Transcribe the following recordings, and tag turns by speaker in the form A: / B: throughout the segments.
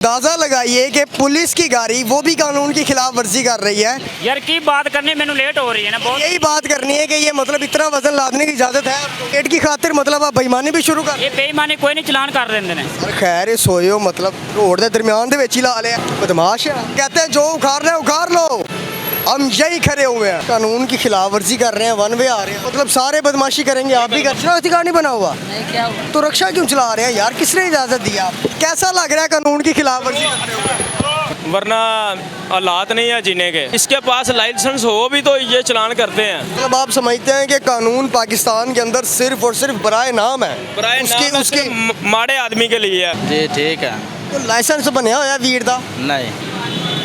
A: अंदाजा लगाइए कि पुलिस की गाड़ी वो भी कानून की खिलाफ वर्जी कर रही है।
B: यार की बात करनी मैंने लेट हो रही है ना बहुत।
A: यही बात करनी है कि ये मतलब इतना वजन लादने की इजाजत है पेट की खातिर, मतलब आप बेईमानी भी शुरू कर।
B: ये बेईमानी कोई नहीं चलान कर देंगे ने।
A: सर खैर सोयो मतलब रोड के दरमियान दे विच ही ला लिया, बदमाश है। कहते हैं जो उखाड़ना है उखाड़ लो, हम यही खड़े हुए हैं। कानून की खिलाफ वर्जी कर रहे हैं, वन वे आ रहे हैं, मतलब सारे बदमाशी करेंगे, आप भी कर। अधिकार नहीं बना हुआ
B: नहीं क्या हुआ?
A: तो रक्षा क्यों चला रहे हैं यार, किसने इजाजत दी? आप कैसा लग रहा है कानून की खिलाफ वर्जी करते हुए?
C: वरना हालात नहीं है जीने के। इसके पास लाइसेंस हो भी तो ये चलान करते हैं।
A: मतलब आप समझते हैं कि कानून पाकिस्तान के अंदर सिर्फ और सिर्फ बराए नाम है,
C: उसके माड़े आदमी के लिए है।
D: जी ठीक है।
A: तो लाइसेंस बनया होया वीर दा?
D: नहीं,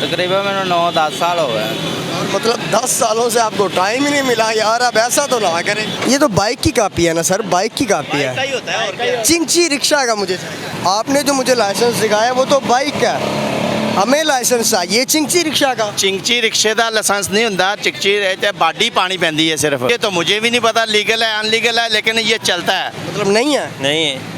D: तकरीबन मैंने 9-10 साल हो गए।
A: मतलब 10 सालों से आपको टाइम ही नहीं मिला यार, अब ऐसा तो ना करें। ये तो बाइक की कॉपी है ना सर, बाइक की कॉपी है। चिंची रिक्शा का मुझे चाहिए। आपने जो मुझे लाइसेंस दिखाया वो तो बाइक का, हमें लाइसेंस चाहिए चिंची रिक्शा का।
E: चिंची रिक्शे का लाइसेंस नहीं होता, चिंची बाडी पानी पैंदी है सिर्फ। ये तो मुझे भी नहीं पता लीगल है अनलीगल है, लेकिन ये चलता है।
A: मतलब नहीं है?
C: नहीं है,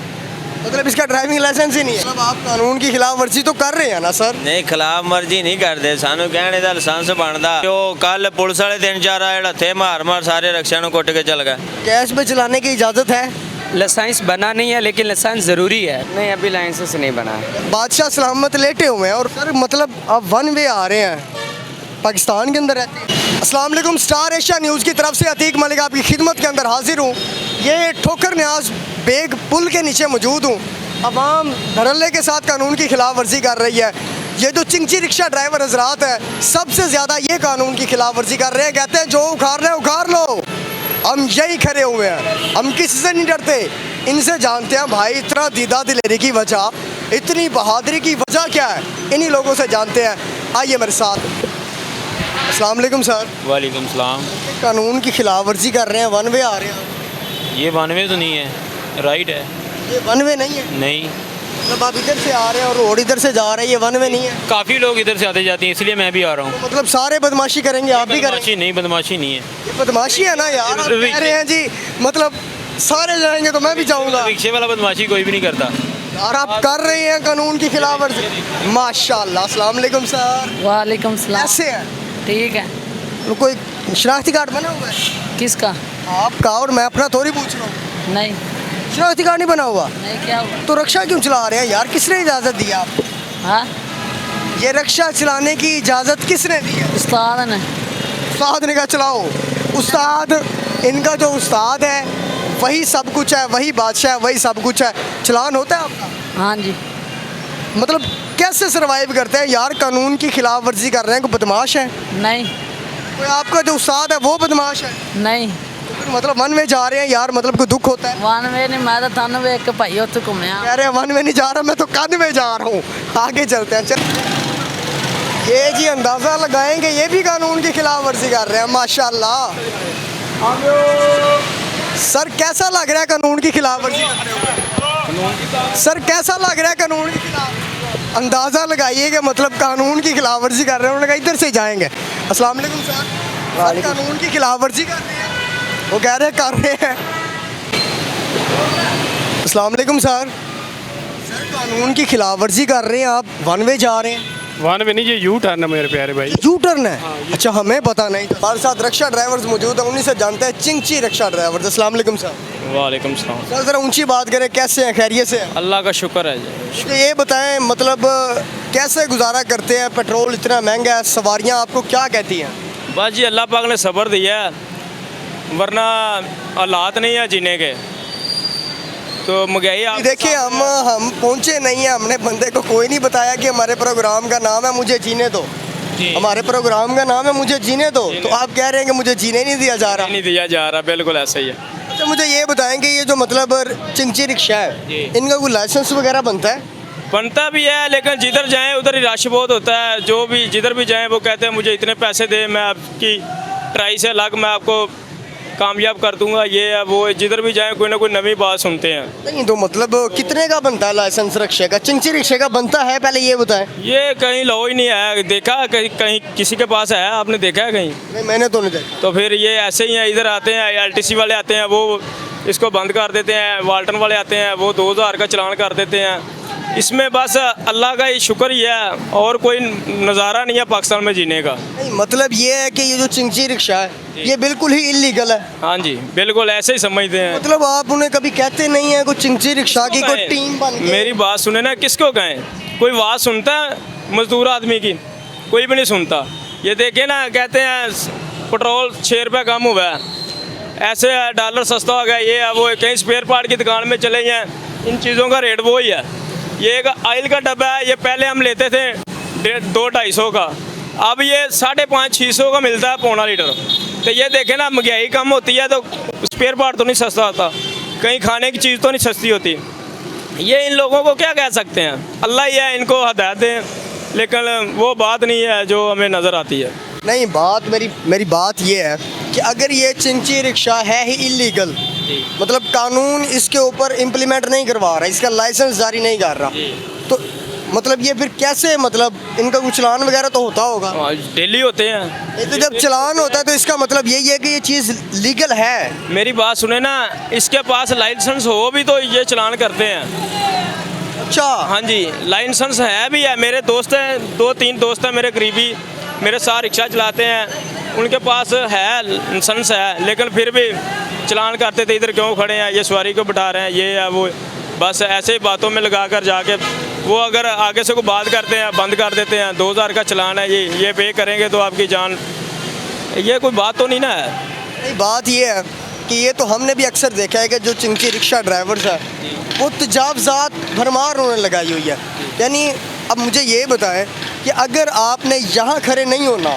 A: मतलब इसका ड्राइविंग लाइसेंस ही नहीं है। मतलब आप कानून की खिलाफ वर्जी तो कर रहे हैं ना सर?
C: नहीं खिलाफ मर्जी नहीं करते, सानू कहने का लाइसेंस बनता। जो कल पुलिस वाले 3-4 आए थे मार मार सारे रक्षा को कुट के चल गए।
A: कैश पे चलाने की इजाजत है?
F: लाइसेंस बना नहीं है, लेकिन लाइसेंस ज़रूरी है। नहीं, अभी लाइसेंस नहीं बना है।
A: बादशाह सलामत लेटे हुए हैं और सर मतलब आप वन वे आ रहे हैं, पाकिस्तान के अंदर रहते हैं। अस्सलाम वालेकुम, स्टार एशिया न्यूज़ की तरफ से अतीक मलिक आपकी खिदमत के अंदर हाजिर हूँ। ये ठोकर न्याज बेग पुल के नीचे मौजूद हूँ। अवाम धड़ल्ले के साथ कानून की खिलाफ वर्जी कर रही है। ये जो चिंची रिक्शा ड्राइवर हजरात है सबसे ज़्यादा ये कानून की खिलाफ वर्जी कर रहे हैं। कहते हैं जो उखाड़ना है उखाड़ लो, हम यही खड़े हुए हैं, हम किसी से नहीं डरते। इनसे जानते हैं भाई इतना दीदा दिलेरी की वजह, इतनी बहादुरी की वजह क्या है, इन्हीं लोगों से जानते हैं। आइए मेरे साथ। अस्सलाम वालेकुम सर।
C: वालेकुम सलाम।
A: कानून की खिलाफ वर्जी कर रहे हैं, वन वे आ रहे हैं।
C: ये 92 तो नहीं है, राइट है।
A: ये वन वे नहीं है?
C: नहीं,
A: मतलब आप इधर से आ रहे हैं और रोड इधर से जा रहे हैं, ये वन वे नहीं है?
C: काफ़ी लोग इधर से आते जाते हैं, इसलिए मैं भी आ रहा हूँ।
A: मतलब सारे बदमाशी करेंगे, आप भी करेंगे?
C: बदमाशी नहीं, बदमाशी नहीं है।
A: ये बदमाशी है ना यार, आप कह रहे हैं जी मतलब सारे जाएंगे तो मैं भी जाऊंगा।
C: रिक्शे वाला बदमाशी कोई भी नहीं करता
A: यार आप कर रहे हैं कानून की खिलाफ वर्जी। माशाल्लाह। अस्सलाम वालेकुम सर।
B: वालेकुम सलाम।
A: कैसे हैं?
B: ठीक है।
A: तो कोई शनाख्ती कार्ड बना हुआ है?
B: किसका?
A: आपका, और मैं अपना थोड़ी पूछ रहा हूँ।
B: नहीं।
A: शनाख्ती कार्ड नहीं बना हुआ
B: नहीं क्या हुआ?
A: तो रक्षा क्यों चला रहे हैं यार, किसने इजाज़त दी आपको?
B: हाँ,
A: ये रक्षा चलाने की इजाज़त किसने दी है?
B: उस्ताद ने।
A: उस्ताद ने कहा चलाओ। उस्ताद, इनका जो उस्ताद है वही सब कुछ है, वही बादशाह है, वही सब कुछ है। चलान होता है आपका?
B: हाँ जी।
A: मतलब कैसे सरवाइव करते हैं यार, कानून की खिलाफ वर्जी कर रहे हैं, कोई बदमाश है?
B: नहीं।
A: कोई आपका जो उस्ताद है वो बदमाश है?
B: नहीं।
A: तो फिर मतलब वन में जा रहे हैं यार, मतलब कोई दुख होता है?
B: वन वे नहीं, मैं तो थान वे एक भाई उत्थे घूमया।
A: कह रहे हैं वन में नहीं जा रहा, मैं तो कंध में जा रहा हूँ। आगे चलते हैं। चल ये जी अंदाज़ा लगाएंगे ये भी कानून की खिलाफ वर्जी कर रहे हैं। माशाल्लाह। सर कैसा लग रहा है कानून की खिलाफ वर्जी करते हुए? सर कैसा लग रहा है कानून की खिलाफ? अंदाज़ा लगाइए कि मतलब कानून की खिलाफ वर्जी कर रहे हैं। उन्होंने कहा इधर से जाएंगे। अस्सलाम वालेकुम सर। सर कानून की खिलाफ वर्जी कर रहे हैं, वो कह रहे हैं कर रहे हैं। अस्सलाम वालेकुम सर। सर कानून की खिलाफ वर्जी कर रहे हैं आप, वन वे जा रहे हैं।
G: वन में नहीं, ये यू टर्न है मेरे प्यारे भाई।
A: यू टर्न है? अच्छा, हमें पता नहीं था। हमारे साथ रक्षा ड्राइवर्स मौजूद हैं, उन्हीं से जानते हैं चिंची रक्षा ड्राइवर्स। अस्सलाम वालेकुम सर।
C: वालेकुम सलाम।
A: सर ज़रा ऊंची बात करें, कैसे हैं, खैरियत से हैं?
C: अल्लाह का शुक्र है जी।
A: तो ये बताएं मतलब कैसे गुजारा करते हैं, पेट्रोल इतना महंगा है, सवारियाँ आपको क्या कहती हैं?
C: बस जी अल्लाह पाक ने सब्र दिया है, वरना हालात नहीं है जीने के। तो महंगाई आप
A: देखिए हम पहुंचे नहीं हैं, हमने बंदे को कोई नहीं बताया कि हमारे प्रोग्राम का नाम है मुझे जीने दो। हमारे प्रोग्राम का नाम है मुझे जीने दो, तो आप कह रहे हैं कि मुझे जीने नहीं दिया जा रहा?
C: नहीं दिया जा रहा, बिल्कुल ऐसा ही है।
A: अच्छा मुझे ये बताएंगे ये जो मतलब चिंची रिक्शा है, इनका कोई लाइसेंस वगैरह बनता है?
C: बनता भी है, लेकिन जिधर जाएं उधर ही रश बहुत होता है। जो भी जिधर भी जाएं वो कहते हैं मुझे इतने पैसे दे, मैं आपकी ट्राई से अलग मैं आपको कामयाब कर दूंगा, ये है वो। जिधर भी जाएं कोई ना कोई नवी बात सुनते हैं।
A: नहीं तो मतलब कितने का बनता है लाइसेंस रिक्शे का, चिंची रिक्शे का बनता है, पहले ये बताएं।
C: ये कहीं लो ही नहीं है, देखा कहीं कहीं किसी के पास है, आपने देखा है कहीं?
A: नहीं मैंने तो नहीं देखा।
C: तो फिर ये ऐसे ही है, इधर आते हैं LTC वाले आते हैं, वो इसको बंद कर देते हैं। वाल्टन वाले आते हैं, वो 2000 का चलान कर देते हैं। इसमें बस अल्लाह का ही शुक्र ही है और कोई नज़ारा नहीं है पाकिस्तान में जीने का।
A: नहीं मतलब ये है कि ये जो चिंची रिक्शा है ये बिल्कुल ही इलीगल है।
C: हाँ जी बिल्कुल ऐसे ही समझते हैं।
A: मतलब आप उन्हें कभी कहते नहीं है कोई चिंची रिक्शा की कोई टीम बन के?
C: मेरी बात सुने ना, किसको कहें? कोई बात सुनता है मजदूर आदमी की? कोई भी नहीं सुनता। ये देखे ना, कहते हैं पेट्रोल 6 रुपये कम हुआ है, ऐसे है डॉलर सस्ता हो गया, ये है वो है। कहीं स्पेयर पार्ट की दुकान में चले जाएँ, इन चीज़ों का रेट वो ही है। ये एक ऑयल का डब्बा है, ये पहले हम लेते थे 200-250 का, अब ये 550-600 का मिलता है पौना लीटर। तो ये देखें ना, महंगाई कम होती है तो स्पेयर पार्ट तो नहीं सस्ता होता, कहीं खाने की चीज़ तो नहीं सस्ती होती। ये इन लोगों को क्या कह सकते हैं, अल्लाह ही है इनको हदायत दें, लेकिन वो बात नहीं है जो हमें नज़र आती है।
A: नहीं बात मेरी बात ये है कि अगर ये चिंची रिक्शा है ही इलीगल, मतलब कानून इसके ऊपर इम्प्लीमेंट नहीं करवा रहा, इसका लाइसेंस जारी नहीं कर रहा, तो मतलब ये फिर कैसे, मतलब इनका कुछ चलान वगैरह तो होता होगा?
C: डेली होते हैं।
A: ये तो जब चलान होता है तो इसका मतलब यही है कि ये चीज़ लीगल है।
C: मेरी बात सुने ना, इसके पास लाइसेंस हो भी तो ये चलान करते हैं।
A: अच्छा
C: हाँ जी, लाइसेंस है भी है। मेरे दोस्त हैं, 2-3 दोस्त हैं मेरे करीबी, मेरे साथ रिक्शा चलाते हैं, उनके पास है लाइसेंस है, लेकिन फिर भी चलान करते थे, इधर क्यों खड़े हैं, ये सवारी को बिठा रहे हैं, ये है वो। बस ऐसे ही बातों में लगा कर जाके वो अगर आगे से कोई बात करते हैं बंद कर देते हैं। 2000 का चलान है, ये पे करेंगे तो आपकी जान, ये कोई बात तो नहीं ना है।
A: नहीं बात ये है कि ये तो हमने भी अक्सर देखा है कि जो चिंची रिक्शा ड्राइवर्स है वो तजावज़ात भरमार उन्होंने लगाई हुई है। यानी अब मुझे ये बताएं कि अगर आपने यहाँ खड़े नहीं होना,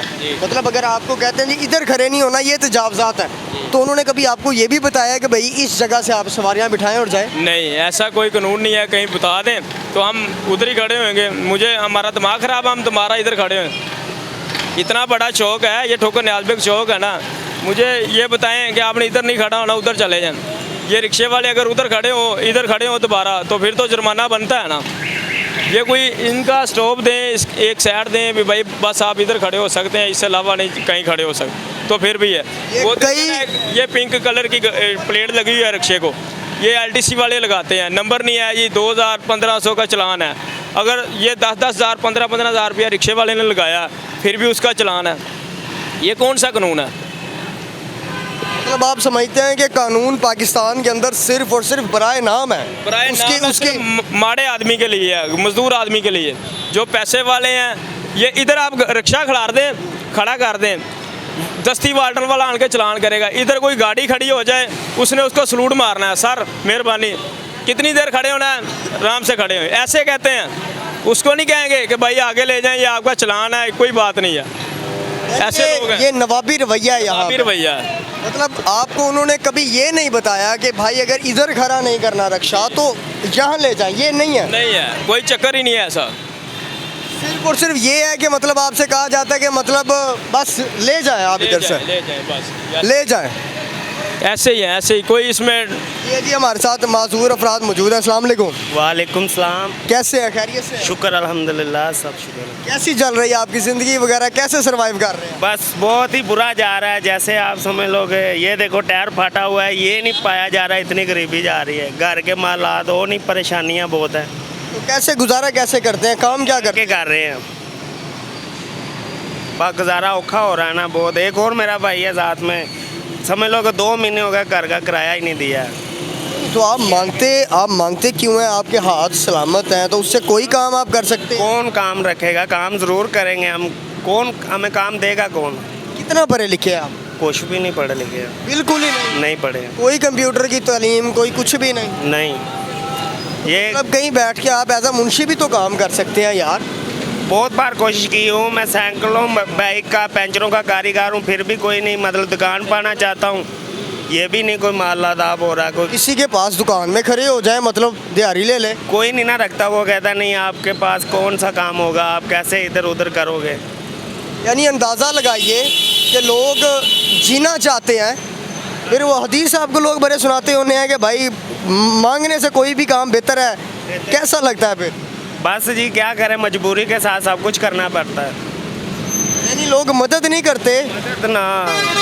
A: मतलब अगर आपको कहते हैं जी इधर खड़े नहीं होना, ये तजावज़ात है, तो उन्होंने कभी आपको ये भी बताया कि भाई इस जगह से आप सवारियाँ बिठाएं और जाएं?
C: नहीं, ऐसा कोई कानून नहीं है। कहीं बता दें तो हम उधर ही खड़े होंगे। मुझे हमारा दिमाग ख़राब, हम तुम्हारा इधर खड़े हों। इतना बड़ा चौक है ये, ठोकर न्याज़ बेग चौक है ना, मुझे ये बताएं कि आपने इधर नहीं खड़ा होना, उधर चले जाएं। ये रिक्शे वाले अगर उधर खड़े हो, इधर खड़े हो दोबारा, तो फिर तो जुर्माना बनता है ना। ये कोई इनका स्टॉप दें, एक साइड दें भी भाई बस आप इधर खड़े हो सकते हैं, इससे अलावा नहीं कहीं खड़े हो सकते, तो फिर भी है। वो ये पिंक कलर की प्लेट लगी हुई है रिक्शे को, ये LTC वाले लगाते हैं, नंबर नहीं है, ये 2000-1500 का चलान है। अगर ये 10-10 हज़ार 15-15 हज़ार रुपया रिक्शे वाले ने लगाया, फिर भी उसका चलान है। ये कौन सा कानून है?
A: मतलब आप समझते हैं कि कानून पाकिस्तान के अंदर सिर्फ और सिर्फ बराए नाम है,
C: बराए नाम है, उसके माड़े आदमी के लिए है, मजदूर आदमी के लिए। जो पैसे वाले हैं, ये इधर आप रिक्शा खड़ा कर दें, दस्ती वाल्टर वाला आन के चलान करेगा। इधर कोई गाड़ी खड़ी हो जाए, उसने उसको सलूट मारना है, सर मेहरबानी कितनी देर खड़े होना है, आराम से खड़े हो, ऐसे कहते हैं। उसको नहीं कहेंगे कि भाई आगे ले जाएं, ये आपका चलान है, कोई बात नहीं है। ऐसे लोग हैं।
A: ये नवाबी रवैया है यहाँ पे।
C: रवैया है।
A: मतलब आपको उन्होंने कभी ये नहीं बताया कि भाई अगर इधर खड़ा नहीं करना रिक्शा तो यहाँ ले जाएं, ये नहीं है?
C: नहीं है, कोई चक्कर ही नहीं है ऐसा।
A: सिर्फ और सिर्फ ये है कि मतलब आपसे कहा जाता है कि मतलब बस ले जाएं आप इधर से,
C: ले जाएं बस,
A: ले जाएं,
C: ऐसे ही है, ऐसे ही। कोई इसमें
A: ये जी हमारे साथ माजूर अफराद मौजूद हैं। अस्सलाम वालेकुम।
H: वालेकुम सलाम।
A: कैसे हैं, खैरियत से?
H: शुक्र अल्हम्दुलिल्लाह, सब शुक्र।
A: कैसी चल रही है आपकी ज़िंदगी वगैरह, कैसे सरवाइव कर रहे हैं?
H: बस बहुत ही बुरा जा रहा है, जैसे आप समझ लोगे। ये देखो टायर फटा हुआ है, ये नहीं पाया जा रहा है, इतनी गरीबी जा रही है, घर के मालात और नहीं, परेशानियाँ बहुत हैं।
A: तो कैसे गुजारा कैसे करते हैं, काम क्या करते
H: कर रहे हैं? बस गुजारा औखा हो रहा है ना बहुत। एक और मेरा भाई है साथ में, समझ लो कि 2 महीने हो गए घर का किराया ही नहीं दिया।
A: तो आप मांगते क्यों हैं? आपके हाथ सलामत हैं तो उससे कोई काम आप कर सकते हैं।
H: कौन काम रखेगा? काम ज़रूर करेंगे हम, कौन हमें काम देगा? कौन?
A: कितना पढ़े लिखे हैं आप?
H: कुछ भी नहीं पढ़े लिखे।
A: बिल्कुल ही नहीं
H: पढ़े।
A: कोई कंप्यूटर की तालीम, कोई कुछ भी नहीं?
H: नहीं। ये
A: मतलब कहीं बैठ के आप एज अ मुंशी भी तो काम कर सकते हैं यार।
H: बहुत बार कोशिश की हूँ, मैं साइकिलों बाइक का पंचरों का कारीगर हूँ, फिर भी कोई नहीं, मतलब दुकान पाना चाहता हूँ, ये भी नहीं कोई माल लादाब हो रहा। कोई
A: किसी के पास दुकान में खड़े हो जाए, मतलब दिहाड़ी ले ले,
H: कोई नहीं ना रखता। वो कहता नहीं आपके पास कौन सा काम होगा, आप कैसे इधर उधर करोगे।
A: यानी अंदाज़ा लगाइए कि लोग जीना चाहते हैं, फिर वो हदीस आपको लोग बड़े सुनाते होने हैं कि भाई मांगने से कोई भी काम बेहतर है। कैसा लगता है फिर?
H: बस जी क्या करें, मजबूरी के साथ सब कुछ करना पड़ता है।
A: यानी लोग मदद नहीं करते
H: ना,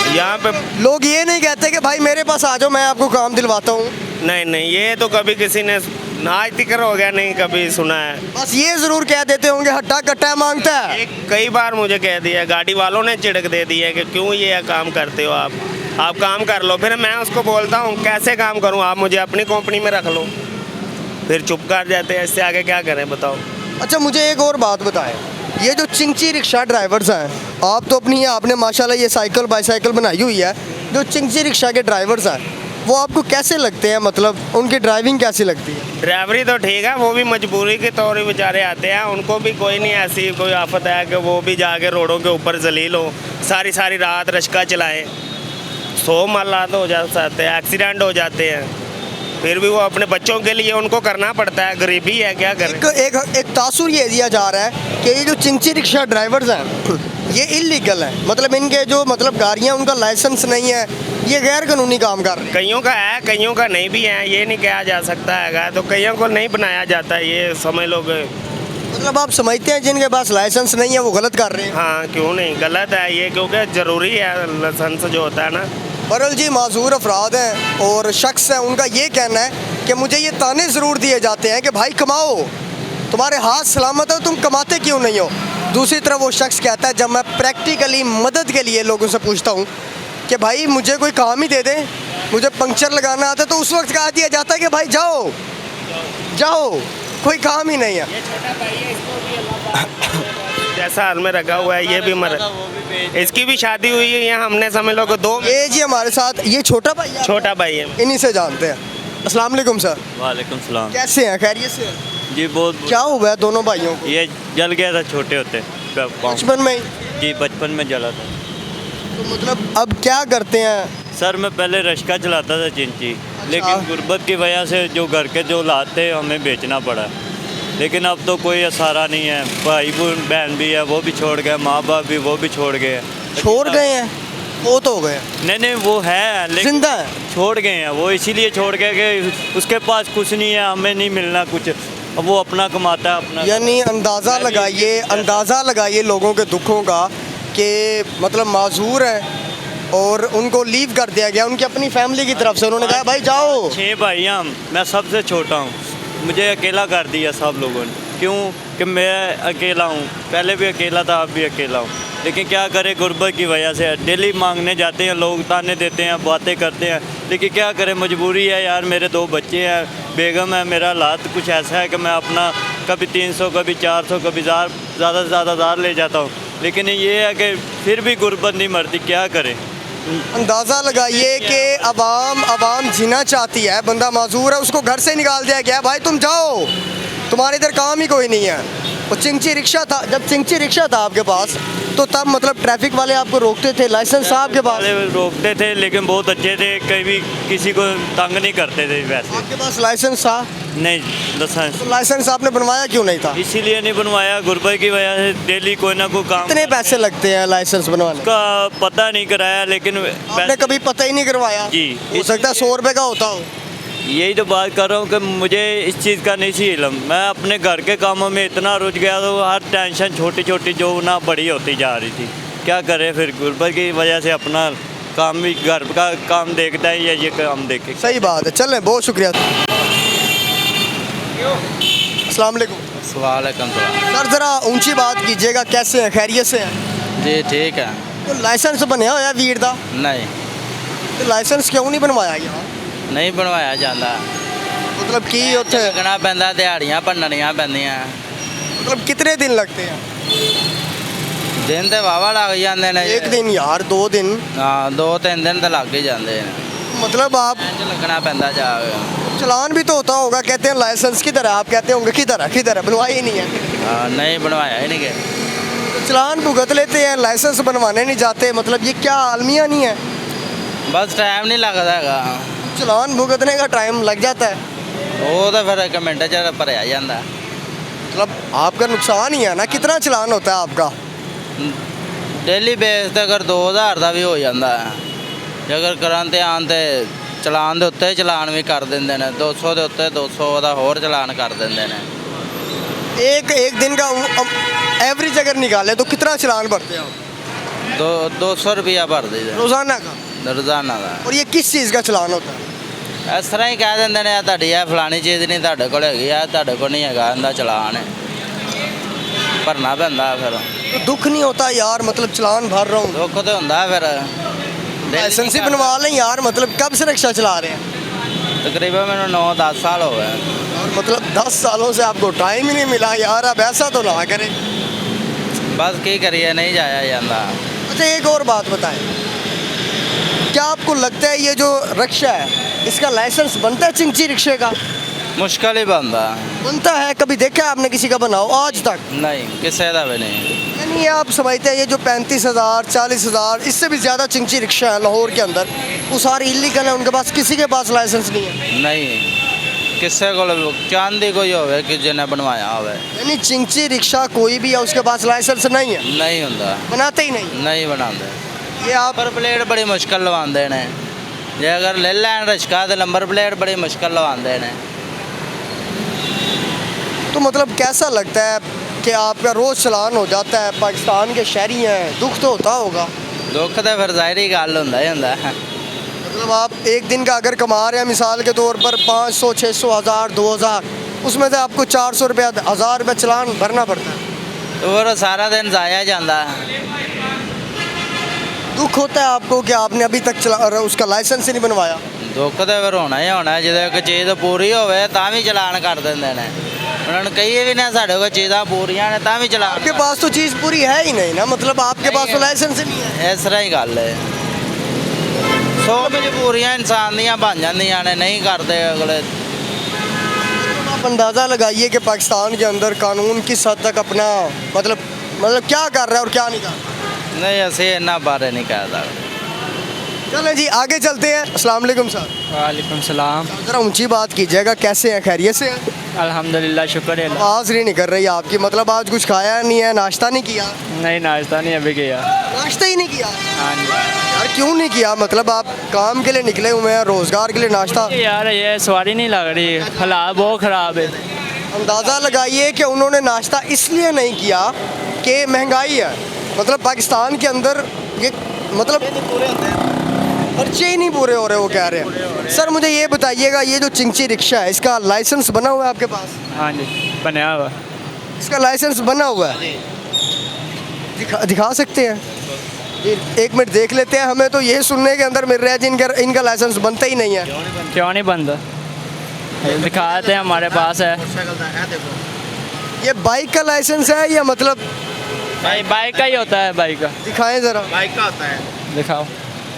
H: यहाँ पे
A: लोग ये नहीं कहते कि भाई मेरे पास आ जाओ मैं आपको काम दिलवाता हूँ।
H: नहीं, ये तो कभी किसी ने ना आज तक हो गया, नहीं कभी सुना है।
A: बस ये ज़रूर कह देते होंगे हट्टा कट्टा मांगता है।
H: एक कई बार मुझे कह दिया, गाड़ी वालों ने झिड़क दे दी है कि क्यों ये काम करते हो आप काम कर लो। फिर मैं उसको बोलता हूँ कैसे काम करूँ, आप मुझे अपनी कंपनी में रख लो। फिर चुप कर जाते हैं, इससे आगे क्या करें बताओ।
A: अच्छा मुझे एक और बात बताएं, ये जो चिंची रिक्शा ड्राइवर्स हैं, आप तो अपनी आपने माशाल्लाह ये साइकिल बाईसाइकिल बनाई हुई है, जो चिंची रिक्शा के ड्राइवर्स हैं वो आपको कैसे लगते हैं, मतलब उनकी ड्राइविंग कैसी लगती है?
H: ड्राइवरी तो ठीक है, वो भी मजबूरी के तौर पे बेचारे आते हैं, उनको भी कोई नहीं ऐसी कोई आफत है कि वो भी जाके रोडों के ऊपर जलील हो, सारी सारी रात रश्का चलाएं। 100 हालात हो जाते हैं, एक्सीडेंट हो जाते हैं, फिर भी वो अपने बच्चों के लिए उनको करना पड़ता है, गरीबी है क्या करें।
A: एक तासुर ये दिया जा रहा है कि ये जो चिंची रिक्शा ड्राइवर्स हैं ये इलीगल है, मतलब इनके जो मतलब गाड़ियाँ उनका लाइसेंस नहीं है, ये गैर कानूनी काम कर रहे हैं।
H: कईयों का है, कईयों का नहीं भी है, ये नहीं कहा जा सकता है, तो कईयों को नहीं बनाया जाता, ये समझ लोग।
A: मतलब आप समझते हैं जिनके पास लाइसेंस नहीं है वो गलत कर रहे हैं?
H: हाँ क्यों नहीं, गलत है ये, क्योंकि ज़रूरी है लाइसेंस जो होता है ना।
A: बहरहाल जी माजूर अफराद हैं और शख्स हैं, उनका ये कहना है कि मुझे ये ताने ज़रूर दिए जाते हैं कि भाई कमाओ, तुम्हारे हाथ सलामत हो, तुम कमाते क्यों नहीं हो। दूसरी तरफ वो शख्स कहता है, जब मैं प्रैक्टिकली मदद के लिए लोगों से पूछता हूँ कि भाई मुझे कोई काम ही दे दे, मुझे पंक्चर लगाना आता है, तो उस वक्त कहा दिया जाता है कि भाई जाओ जाओ, कोई काम ही नहीं है।
H: जैसा हाल में रखा हुआ है ये भी मर, इसकी भी शादी हुई है, यहाँ हमने समझ लो कि 2
A: ये जी हमारे साथ ये छोटा भाई है,
H: छोटा भाई है।
A: इन्हीं से जानते हैं। अस्सलाम वालेकुम सर।
F: वालेकुम सलाम।
A: कैसे हैं, खैरियत से हैं?
F: जी बहुत
A: क्या हुआ है दोनों भाइयों को?
F: ये जल गया था छोटे होते
A: बचपन में ही?
F: जी बचपन में जला था।
A: तो मतलब अब क्या करते हैं?
F: सर मैं पहले रश्का चलाता था चिंची, लेकिन गुर्बत की वजह से जो घर के जो लात थे हमें बेचना पड़ा। लेकिन अब तो कोई सहारा नहीं है, भाई बहन भी है वो भी छोड़ गए, माँ बाप भी वो भी छोड़ गए।
A: छोड़ गए हैं? वो तो हो गए,
F: नहीं वो है लेकिन
A: जिंदा है।
F: छोड़ गए हैं वो, इसीलिए छोड़ गए कि उसके पास कुछ नहीं है, हमें नहीं मिलना कुछ, अब वो अपना कमाता है अपना।
A: यानी अंदाज़ा लगाइए लोगों के दुखों का कि मतलब माजूर है और उनको लीव कर दिया गया उनकी अपनी फैमिली की तरफ से, उन्होंने कहा भाई जाओ।
F: 6 भाई हैं हम, मैं सबसे छोटा हूँ, मुझे अकेला कर दिया सब लोगों ने। क्यों कि मैं अकेला हूँ, पहले भी अकेला था अब भी अकेला हूँ, लेकिन क्या करें गुर्बत की वजह से। डेली मांगने जाते हैं लोग, ताने देते हैं, बातें करते हैं, लेकिन क्या करें मजबूरी है यार। मेरे 2 बच्चे हैं, बेगम है, मेरा हालात कुछ ऐसा है कि मैं अपना कभी 300 कभी 400 कभी ज़्यादा से ज़्यादा 1000 ले जाता हूँ, लेकिन ये है कि फिर भी गुर्बत नहीं मरती, क्या करें।
A: अंदाज़ा लगाइए कि अवाम जीना चाहती है, बंदा माजूर है, उसको घर से निकाल दिया गया, भाई तुम जाओ, तुम्हारे इधर काम ही कोई नहीं है। और चिंची रिक्शा था, जब चिंची रिक्शा था आपके पास तो तब मतलब ट्रैफिक वाले आपको रोकते थे, लाइसेंस था आपके पास?
F: रोकते थे लेकिन बहुत अच्छे थे, कभी किसी को तंग नहीं करते थे। वैसे
A: आपके पास लाइसेंस था?
F: नहीं लाइसेंस।
A: तो लाइसेंस आपने बनवाया क्यों नहीं था?
F: इसीलिए नहीं बनवाया, गुर्बत की वजह से डेली कोई ना कोई काम।
A: कितने पैसे लगते हैं लाइसेंस बनवाने
F: का पता नहीं कराया, लेकिन
A: आपने कभी पता ही नहीं करवाया?
F: जी
A: हो सकता है 100 रुपये का होता हो।
F: यही तो बात कर रहा हूँ कि मुझे इस चीज़ का नहीं सी इल्म, मैं अपने घर के कामों में इतना रुझ गया तो हर टेंशन छोटी छोटी जो ना बड़ी होती जा रही थी। क्या करें फिर गुर्बत की वजह से अपना काम भी घर का काम देखता है या ये काम देखे।
A: सही बात है, चलें, बहुत शुक्रिया। अस्सलाम वालेकुम।
D: वालेकुम सलाम।
A: सर ज़रा ऊंची बात कीजिएगा, कैसे हैं, खैरियत से हैं?
D: जी ठीक है।
A: तो लाइसेंस बनया होया वीर दा,
D: नहीं
A: तो लाइसेंस क्यों नहीं बनवाया यहाँ?
D: नहीं बनवाया जाता,
A: मतलब की उत्थे
D: लगना पैंदा, दिहाड़ियाँ भन्नणियाँ पैंदियां।
A: मतलब कितने दिन लगते हैं?
D: दिन तो वाहवा लग जाते हैं।
A: 1 दिन यार, 2 दिन?
D: हाँ 2-3 दिन तो लग ही जाते हैं।
A: मतलब आप
D: लगना पैंदा जाके।
A: चलान भी तो होता होगा, कहते हैं लाइसेंस किधर है, आप कहते होंगे किधर है, बनवाया ही नहीं है।
D: नहीं बनवाया ही नहीं गया।
A: तो चलान भुगत लेते हैं, लाइसेंस बनवाने नहीं जाते, मतलब ये क्या आलमिया नहीं है?
D: बस टाइम नहीं लगता है,
A: चलान भुगतने का टाइम लग जाता है,
D: वो तो फिर 1 मिनट च भरया जाता।
A: मतलब आपका नुकसान ही है ना। कितना चलान होता है आपका?
D: डेली बेस ते अगर 2000 का भी हो जाता है, जे अगर करन ते आन ते चलान दे उत्ते चलान भी कर देंगे ने, 200 के उत्ते 200 का होर चलान कर देंगे ने।
A: एक दिन का एवरेज अगर निकाले तो कितना चलान भरते हैं आप?
D: 200 रुपया भर दीजिए
A: रोजाना का?
D: रोजाना का।
A: और ये किस चीज़ का चलान होता है?
D: ਇਸ ਤਰ੍ਹਾਂ ਹੀ ਕਹਿ ਦਿੰਦੇ ਨੇ ਆ ਤੁਹਾਡੀ ਆ ਫਲਾਣੀ ਚੀਜ਼ ਨਹੀਂ ਤੁਹਾਡੇ ਕੋਲ ਹੈਗੀ ਆ ਤੁਹਾਡੇ ਕੋਲ ਨਹੀਂ ਹੈਗਾ ਇਹਦਾ ਚਲਾਨ ਹੈ ਭਰਨਾ ਪੈਂਦਾ ਫਿਰ
A: तो दुख नहीं होता यार, मतलब चलान भर रहा हूँ,
D: ਦੁੱਖ ਤੇ ਹੁੰਦਾ ਫਿਰ
A: लाइसेंस ही बनवा लें यार। मतलब कब से रिक्शा चला रहे हैं?
D: ਤਕਰੀਬਨ ਮੈਨੂੰ 9-10 ਸਾਲ ਹੋ ਗਏ
A: और मतलब 10 सालों से आपको टाइम ही नहीं मिला यार, अब ऐसा तो ना करें।
D: ਬਸ ਕੀ ਕਰੀਏ ਨਹੀਂ ਜਾਇਆ ਜਾਂਦਾ
A: अच्छा एक और बात बताएं, क्या आपको लगता है ये जो रिक्शा है इसका लाइसेंस बनता है चिंची रिक्शे का?
D: ਮੁਸ਼ਕਲ ਹੀ ਬੰਦਾ
A: बनता है? कभी देखा है आपने किसी का बनाओ आज तक?
D: ਨਹੀਂ ਕਿਸੇ ਦਾ ਵੀ ਨਹੀਂ
A: यानी आप समझते हैं ये जो 35,000 40,000 इससे भी ज़्यादा चिंची रिक्शा है लाहौर के अंदर, वो सारे इलीगल है, उनके पास किसी के पास लाइसेंस नहीं है।
D: ਨਹੀਂ ਕਿਸੇ ਕੋਲ ਚਾਂਦੀ ਕੋਈ ਹੋਵੇ ਕਿ ਜਿਹਨੇ ਬਣਵਾਇਆ ਹੋਵੇ
A: यानी चिंची रिक्शा कोई भी है उसके पास लाइसेंस नहीं है,
D: ਨਹੀਂ ਹੁੰਦਾ
A: बनाते ही नहीं।
D: ਨਹੀਂ ਬਣਾਉਂਦੇ
A: ये आप
D: ਨੰਬਰ ਪਲੇਟ ਬੜੀ ਮੁਸ਼ਕਲ ਲਵਾਉਂਦੇ ਨੇ ਜੇ ਅਗਰ ਲੈ ਲੈਣ ਰਿਸ਼ਕਾ ਤੇ ਨੰਬਰ ਪਲੇਟ ਬੜੀ ਮੁਸ਼ਕਲ ਲਵਾਉਂਦੇ ਨੇ
A: तो मतलब कैसा लगता है कि आपका रोज़ चलान हो जाता है, पाकिस्तान के शहरी हैं, दुख तो होता होगा।
D: ਦੁੱਖ ਤਾਂ ਫਿਰ ਜ਼ਾਹਿਰੀ ਗੱਲ ਹੁੰਦਾ ਹੀ ਹੁੰਦਾ
A: मतलब आप एक दिन का अगर कमा रहे हैं मिसाल के तौर पर 500 600 1000 2000, उसमें से आपको 400 रुपया 1000 रुपया चलान भरना पड़ता है।
D: ਤੇ ਫਿਰ ਸਾਰਾ ਦਿਨ ਜ਼ਾਇਆ ਜਾਂਦਾ
A: दुख होता है आपको कि आपने अभी तक उसका लाइसेंस ही नहीं बनवाया?
D: ਦੁੱਖ ਤਾਂ ਫਿਰ ਹੋਣਾ ਹੀ ਹੋਣਾ ਜਦੋਂ ਇੱਕ ਚੀਜ਼ ਪੂਰੀ ਹੋਵੇ ਤਾਂ ਵੀ ਚਲਾਨ ਕਰ ਦਿੰਦੇ ਨੇ ਉਹਨਾਂ ਨੂੰ ਕਹੀਏ ਵੀ ਨਾ ਸਾਡੇ ਕੋਲ ਚੀਜ਼ਾਂ ਪੂਰੀਆਂ ਨੇ ਤਾਂ ਵੀ ਚਲਾਨ
A: आपके पास तो चीज़ पूरी है ही नहीं ना, मतलब आपके पास तो लाइसेंस ही नहीं है।
D: ਇਸ ਤਰ੍ਹਾਂ ਹੀ ਗੱਲ ਹੈ ਸੋ ਮਜਬੂਰੀਆਂ ਇਨਸਾਨ ਦੀਆਂ ਬਣ ਜਾਂਦੀਆਂ ਨੇ ਨਹੀਂ ਕਰਦੇ ਅਗਲੇ
A: आप अंदाज़ा लगाइए कि पाकिस्तान के अंदर कानून किस हद तक अपना मतलब क्या कर रहा है और क्या नहीं कर रहा।
D: ਨਹੀਂ ਅਸੀਂ ਇਹਨਾਂ ਬਾਰੇ ਨਹੀਂ ਕਹਿ ਸਕਦੇ
A: चलें जी आगे चलते हैं। अस्सलाम वालेकुम सर।
G: वालेकुम सलाम।
A: ज़रा ऊंची बात कीजिएगा, कैसे हैं, खैरियत से हैं?
G: अल्हम्दुलिल्लाह, शुक्र है अल्लाह।
A: आवाज़ नहीं कर रही आपकी, मतलब आज कुछ खाया नहीं है, नाश्ता नहीं किया?
G: नहीं नाश्ता नहीं अभी किया।
A: नाश्ता ही नहीं किया
G: हाँ जी
A: यार, क्यों नहीं किया? मतलब आप काम के लिए निकले हुए हैं, रोज़गार के लिए नाश्ता।
G: यार ये सवारी नहीं लग रही, हालात बहुत ख़राब है।
A: अंदाज़ा लगाइए कि उन्होंने नाश्ता इसलिए नहीं किया कि महंगाई है, मतलब पाकिस्तान के अंदर ये मतलब खर्चे ही नहीं पूरे हो रहे, वो कह रहे हैं। सर मुझे ये बताइएगा, ये जो चिंची रिक्शा है इसका लाइसेंस बना हुआ है आपके पास?
G: हाँ जी बनाया हुआ।
A: इसका लाइसेंस बना हुआ है? दिखा सकते हैं जी? एक मिनट देख लेते हैं। हमें तो ये सुनने के अंदर मिल रहा है जिनका इनका लाइसेंस बनता ही नहीं है।
G: क्यों नहीं बनता? दिखाते हैं हमारे पास है।
A: ये बाइक का लाइसेंस है या मतलब?
G: बाइक का ही होता है, बाइक का।
A: दिखाएं ज़रा।
E: बाइक का होता है
G: दिखाओ।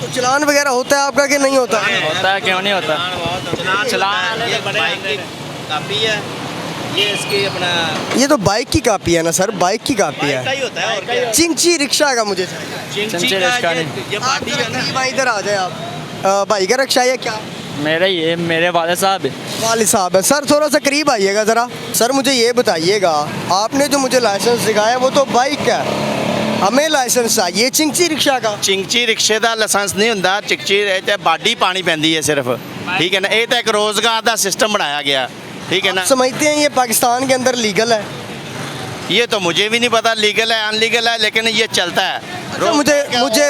A: तो चलान वगैरह होता है आपका कि नहीं होता?
G: होता है, क्यों नहीं होता? चलान
E: ये बाइक की कापी है, ये इसकी अपना
A: ये तो बाइक की कापी है ना सर, बाइक की कापी
E: बाइक का
A: है।
E: ही होता है और क्या
A: चिंची रिक्शा का मुझे चाहिए।
G: चिंची रिक्शा नहीं।
E: ये पार्टी है ना।
A: भाई इधर आ जाए आप। भाई का रिक्शा है क्या?
G: मेरा ये मेरे वाले साहब है।
A: वालिद साहब है। सर थोड़ा सा करीब आइएगा ज़रा। सर मुझे ये बताइएगा, आपने जो मुझे लाइसेंस दिखाया वो तो बाइक का है, हमें लाइसेंस चाहिए चिंची रिक्शा का।
E: ਚਿੰਚੀ ਰਿਕਸ਼ੇ ਦਾ ਲਾਇਸੈਂਸ ਨਹੀਂ ਹੁੰਦਾ, ਚਿਕਚੀ ਇਹ ਤੇ ਬਾਡੀ ਪਾਣੀ ਪੈਂਦੀ ਹੈ ਸਿਰਫ, ਠੀਕ ਹੈ ਨਾ। ਇਹ ਤਾਂ ਇੱਕ ਰੋਜ਼ਗਾਰ ਦਾ ਸਿਸਟਮ ਬਣਾਇਆ ਗਿਆ, ठीक है ना।
A: समझते हैं ये पाकिस्तान के अंदर लीगल है?
E: ये तो मुझे भी नहीं पता लीगल है अनलीगल है, लेकिन ये चलता है।
A: अच्छा, मुझे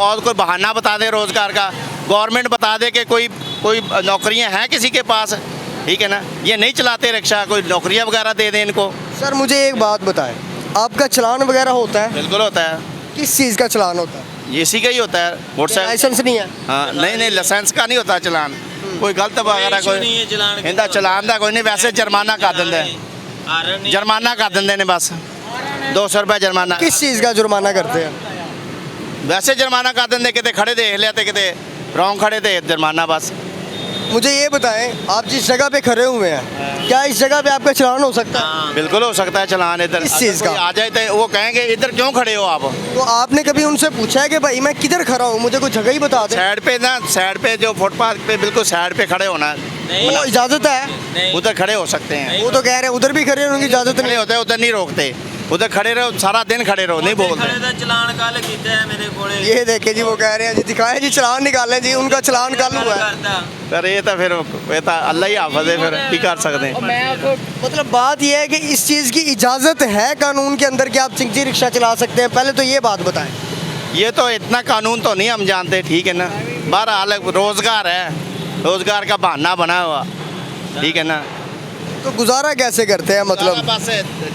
E: और कोई बहाना बता दे रोज़गार का, गवर्नमेंट बता दे कि कोई नौकरियां हैं किसी के पास, ठीक है ना। ये नहीं चलाते रिक्शा, कोई नौकरियां वगैरह दे दें इनको।
A: सर मुझे एक बात बताएं, आपका चलान वगैरह होता है?
E: बिल्कुल होता है।
A: किस चीज़ का चलान होता है?
E: ये इसी का ही होता है, मोटरसाइकिल।
A: लाइसेंस नहीं है?
E: हाँ नहीं लाइसेंस का नहीं होता चलान, कोई गलत वगैरह कोई इनका चलान का कोई नहीं, वैसे जुर्माना कर देंगे, जुर्माना कर देंगे ने बस 200 रुपये जुर्माना।
A: किस चीज़ का जुर्माना करते हैं?
E: वैसे जुर्माना कर देंगे, कितने खड़े देख लिया तो कितने रॉन्ग खड़े थे, जुर्माना बस।
A: मुझे ये बताएं, आप जिस जगह पे खड़े हुए हैं क्या इस जगह पे आपका चलान हो सकता है?
E: बिल्कुल हो सकता है चलान। इधर
A: किस चीज़
E: अगर कोई
A: का?
E: आ जाए तो वो कहेंगे इधर क्यों खड़े हो आप।
A: तो आपने कभी उनसे पूछा है कि भाई मैं किधर खड़ा हूँ, मुझे कोई जगह ही बता दें?
E: साइड पे ना, साइड पे जो फुटपाथ पे बिल्कुल साइड पे खड़े होना है,
A: वो इजाज़त है?
E: उधर खड़े हो सकते हैं।
A: वो तो कह रहे हैं उधर भी खड़े होने की इजाज़त
E: खड़े
A: नहीं।
E: होते हैं, उधर नहीं रोकते, उधर खड़े रहो सारा दिन खड़े रहो, नहीं बोलते।
A: ये देखे जी, वो कह रहे हैं जी दिखाएं जी चलान निकालें जी, उनका चलान कल हुआ है।
E: पर ये तो फिर ये तो अल्लाह ही हाफिज़ है, फिर की कर सकते हैं।
A: मतलब बात यह है कि इस चीज़ की इजाज़त है कानून के अंदर कि आप चिंची रिक्शा चला सकते हैं, पहले तो ये बात बताएं।
E: ये तो इतना कानून तो नहीं हम जानते, ठीक है ना। बहरहाल रोज़गार है, रोजगार का बहाना बना हुआ, ठीक है ना।
A: तो गुजारा कैसे करते हैं मतलब?
E: बस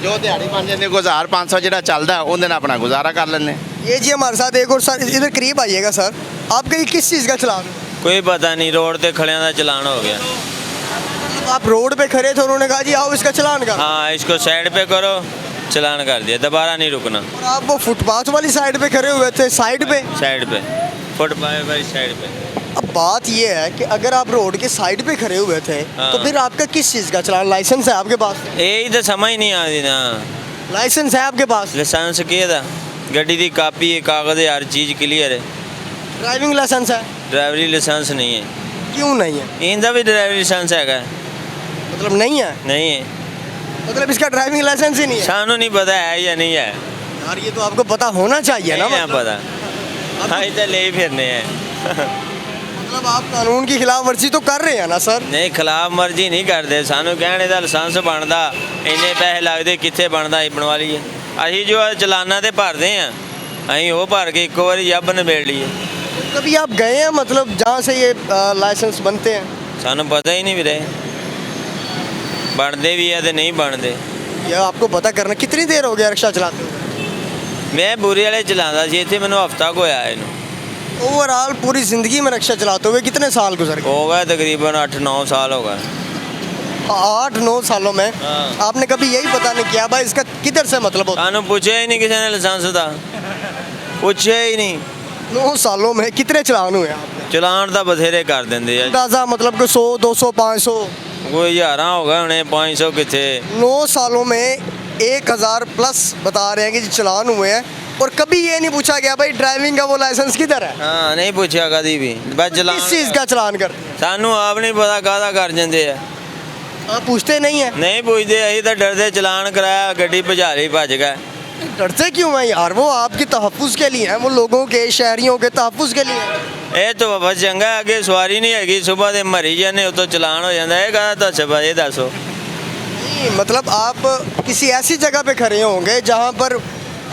E: जो दिहाड़ी बन जाती है 1500 ਜਿਹੜਾ ਚੱਲਦਾ ਉਹਦੇ ਨਾਲ ਆਪਣਾ गुजारा कर लेने।
A: ये जी हमारे साथ एक और सर इधर करीब आइएगा सर, आपका ये किस चीज़ का चलान है?
C: कोई पता नहीं, रोड पे खड़िया का चलान हो गया।
A: आप रोड पे खड़े थे, उन्होंने कहा जी आओ इसका चलान कर।
C: हाँ, इसको साइड पे करो, चलान कर दिया, दोबारा नहीं रुकना।
A: और आप वो फुटपाथ वाली साइड पे खड़े हुए थे, साइड पे।
C: साइड पे, फुटपाथ वाली साइड पे।
A: अब बात ये है कि अगर आप रोड के साइड पे खड़े हुए थे
C: हाँ।
A: तो फिर आपका किस चीज़ का चलान? लाइसेंस है आपके पास?
C: यही तो समझ नहीं आती ना।
A: लाइसेंस है आपके पास?
C: लाइसेंस किए था, गड्डी की कापी है, कागज है, हर चीज़ क्लियर है।
A: ड्राइविंग लाइसेंस है?
C: ड्राइवरी लाइसेंस नहीं है।
A: क्यों नहीं है?
C: इनका भी ड्राइवरी लाइसेंस है?
A: मतलब नहीं है?
C: नहीं है,
A: मतलब इसका ड्राइविंग लाइसेंस ही नहीं है?
C: सानू नहीं पता है या नहीं है।
A: यार ये तो आपको पता होना चाहिए ना।
C: नहीं है
A: मतलब
C: पता। हाँ, इधर ले ही फिरने हैं।
A: मतलब आप कानून की खिलाफ वर्जी तो कर रहे हैं ना सर?
C: नहीं, खिलाफ मर्जी नहीं करते। सानू कहने का लाइसेंस बनता, इन्ने पैसे लगते, कितने बनता ही बनवा लीए। अभी जो चलाना तो भरते हैं, अं वो भर के एक बार जब निबेड़ लिए।
A: कभी आप गए हैं मतलब जहाँ से ये लाइसेंस बनते हैं?
C: सानू पता ही नहीं भी रहे, बनते भी है तो नहीं बनते।
A: ये आपको पता करना। कितनी देर हो गया रिक्शा चलाते हुए?
C: मैं बुरे वाले चलाता जी, इतने मैंने हफ्ता को होया इनू।
A: ओवरऑल पूरी ज़िंदगी में रिक्शा चलाते हुए कितने साल गुजर गए?
C: हो गए तकरीबन 8-9 साल हो गए।
A: 8-9 सालों में
C: हाँ।
A: आपने कभी यही पता नहीं किया भाई इसका किधर से मतलब होता?
C: सानू पूछे ही नहीं किसी ने लाइसेंस था, पूछे ही नहीं।
A: 9 सालों में कितने चलान हुए आपके?
C: चलान तो बथेरे कर देंगे,
A: अंदाजा मतलब कि 100, 200, 500?
C: कोई 11 हो गए उन्हें, 500 कितने।
A: 9 सालों में 1000 प्लस बता रहे हैं कि चलान हुए हैं, और कभी ये नहीं पूछा गया भाई ड्राइविंग का वो लाइसेंस किधर है?
C: हाँ, नहीं पूछा कभी भी, बस चलान।
A: किस चीज़ का चलान करते हैं?
C: सानू आप नहीं पता काहदा कर जाते हैं।
A: आप पूछते नहीं है?
C: नहीं पूछते, अं तो डरते चलान कराया, गड्डी भजा ली, भज गए।
A: डरते क्यों हैं यार? वो आपके तहफ़्फ़ुज़ के लिए हैं, वो लोगों के, शहरियों के तहफ़्फ़ुज़ के लिए हैं।
C: ये तो बस चंगा है, अगे सवारी नहीं हैगी, सुबह दे मरी जाने उतो चलान हो जाता है। कहा दस भाई ये दसो।
A: नहीं, मतलब आप किसी ऐसी जगह पे खड़े होंगे जहाँ पर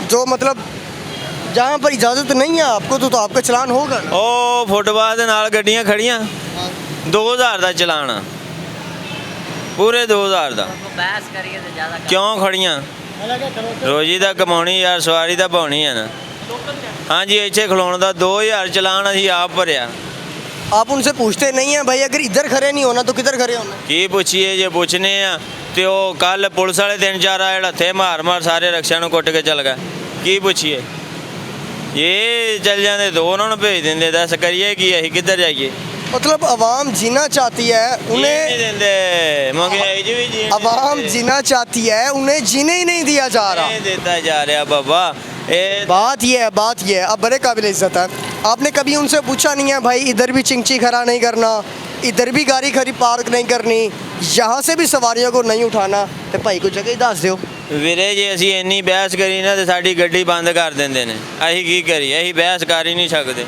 A: जो मतलब जहाँ पर इजाज़त नहीं है आपको, तो आपका चलान होगा ना?
C: ओ फुटपाथ दे नाल गड्डियां खड़ियां, 2000 का चलान आ, पूरे 2000 का।
B: बहस करिए तो ज़्यादा
C: क्यों खड़ियां? रोजी ਦਾ ਕਮਾਉਣੀ यार, सवारी ਦਾ ਪਾਉਣੀ है ना। हाँ जी, ਇੱਥੇ ਖਲੋਣ ਦਾ 2000 ਚਲਾਨ ਅਸੀਂ ਆਪ ਭਰਿਆ।
A: आप उनसे पूछते नहीं हैं भाई अगर इधर खड़े नहीं होना तो किधर खड़े होना?
C: ਕੀ ਪੁੱਛੀਏ, ਜੇ ਪੁੱਛਨੇ ਆ ਤੇ ਉਹ ਕੱਲ ਪੁਲਿਸ ਵਾਲੇ 3-4 ਆਏ ਹੱਥੇ ਮਾਰ ਸਾਰੇ ਰਕਸ਼ਾ ਨੂੰ ਕੁੱਟ ਕੇ ਚੱਲ ਗਏ। ਕੀ ਪੁੱਛੀਏ, ਇਹ ਚੱਲ ਜਾਂਦੇ ਦੋ ਉਹਨਾਂ ਨੂੰ ਭੇਜ ਦਿੰਦੇ, ਦੱਸ ਕਰੀਏ ਕੀ, ਅਸੀਂ ਕਿੱਧਰ ਜਾਈਏ?
A: मतलब आवाम जीना चाहती है,
C: नहीं
A: उन्हें
C: देंदे, महंगाई जी भी जीने
A: आवाम
C: देते।
A: जीना चाहती है, उन्हें जीने ही नहीं दिया जा रहा।
C: नहीं देता जा रहा बाबा।
A: बात ये है, बात ये है, अब बड़े काबिल इज्जत है। आपने कभी उनसे पूछा नहीं है भाई इधर भी चिंची खड़ा नहीं करना, इधर भी गाड़ी खड़ी पार्क नहीं करनी, यहाँ से भी सवारियों को नहीं उठाना, तो भाई को जगह ही दस दो।
C: ਵੀਰੇ ਜੇ ਅਸੀਂ ਇੰਨੀ ਬਹਿਸ ਕਰੀ ਨਾ ਤੇ ਸਾਡੀ ਗੱਡੀ ਬੰਦ ਕਰ ਦਿੰਦੇ ਨੇ। ਅਸੀਂ ਕੀ ਕਰੀਏ, ਅਸੀਂ ਬਹਿਸ ਕਰ ਹੀ ਨਹੀਂ ਸਕਦੇ।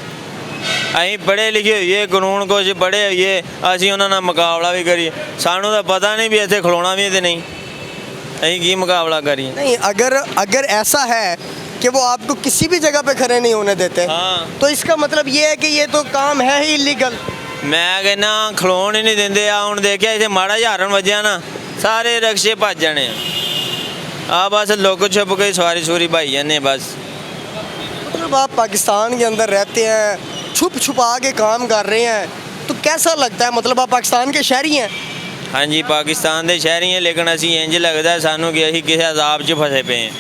C: ਅਸੀਂ ਪੜ੍ਹੇ ਲਿਖੇ ਹੋਈਏ, ਕਾਨੂੰਨ ਕੁਝ ਪੜ੍ਹੇ ਹੋਈਏ, ਅਸੀਂ ਉਹਨਾਂ ਨਾਲ ਮੁਕਾਬਲਾ ਵੀ ਕਰੀਏ। ਸਾਨੂੰ ਤਾਂ ਪਤਾ ਨਹੀਂ ਵੀ ਇੱਥੇ ਖਲੋਣਾ ਵੀ ਤੇ ਨਹੀਂ, ਅਸੀਂ ਕੀ ਮੁਕਾਬਲਾ ਕਰੀਏ।
A: नहीं, अगर ऐसा है कि वो आपको किसी भी जगह पे खड़े नहीं होने देते,
C: हाँ।
A: तो इसका मतलब ये है कि ये तो काम है ही इलीगल।
C: ਮੈਂ ਕਹਿੰਦਾ ਖਲੋਣ ਹੀ ਨਹੀਂ ਦਿੰਦੇ। ਆ ਹੁਣ ਦੇਖਿਆ ਇੱਥੇ ਮਾੜਾ ਜਿਹਾ ਹਾਰਨ ਵੱਜਿਆ ਨਾ, ਸਾਰੇ ਰਕਸ਼ੇ ਭੱਜ ਜਾਣੇ ਆ ਬਸ ਲੁੱਕ ਛੁਪ ਕੇ ਸਵਾਰੀ ਸੂਰੀ ਭਾਈ ਜਾਂਦੇ ਬਸ।
A: मतलब आप पाकिस्तान के अंदर रहते हैं, छुप छुपा के काम कर रहे हैं, तो कैसा लगता है? मतलब आप पाकिस्तान के शहरी हैं?
C: हाँ जी, पाकिस्तान के शहरी हैं, लेकिन असी इंज लगता है सानू कि असी किसी अजाब च फसे पे हैं।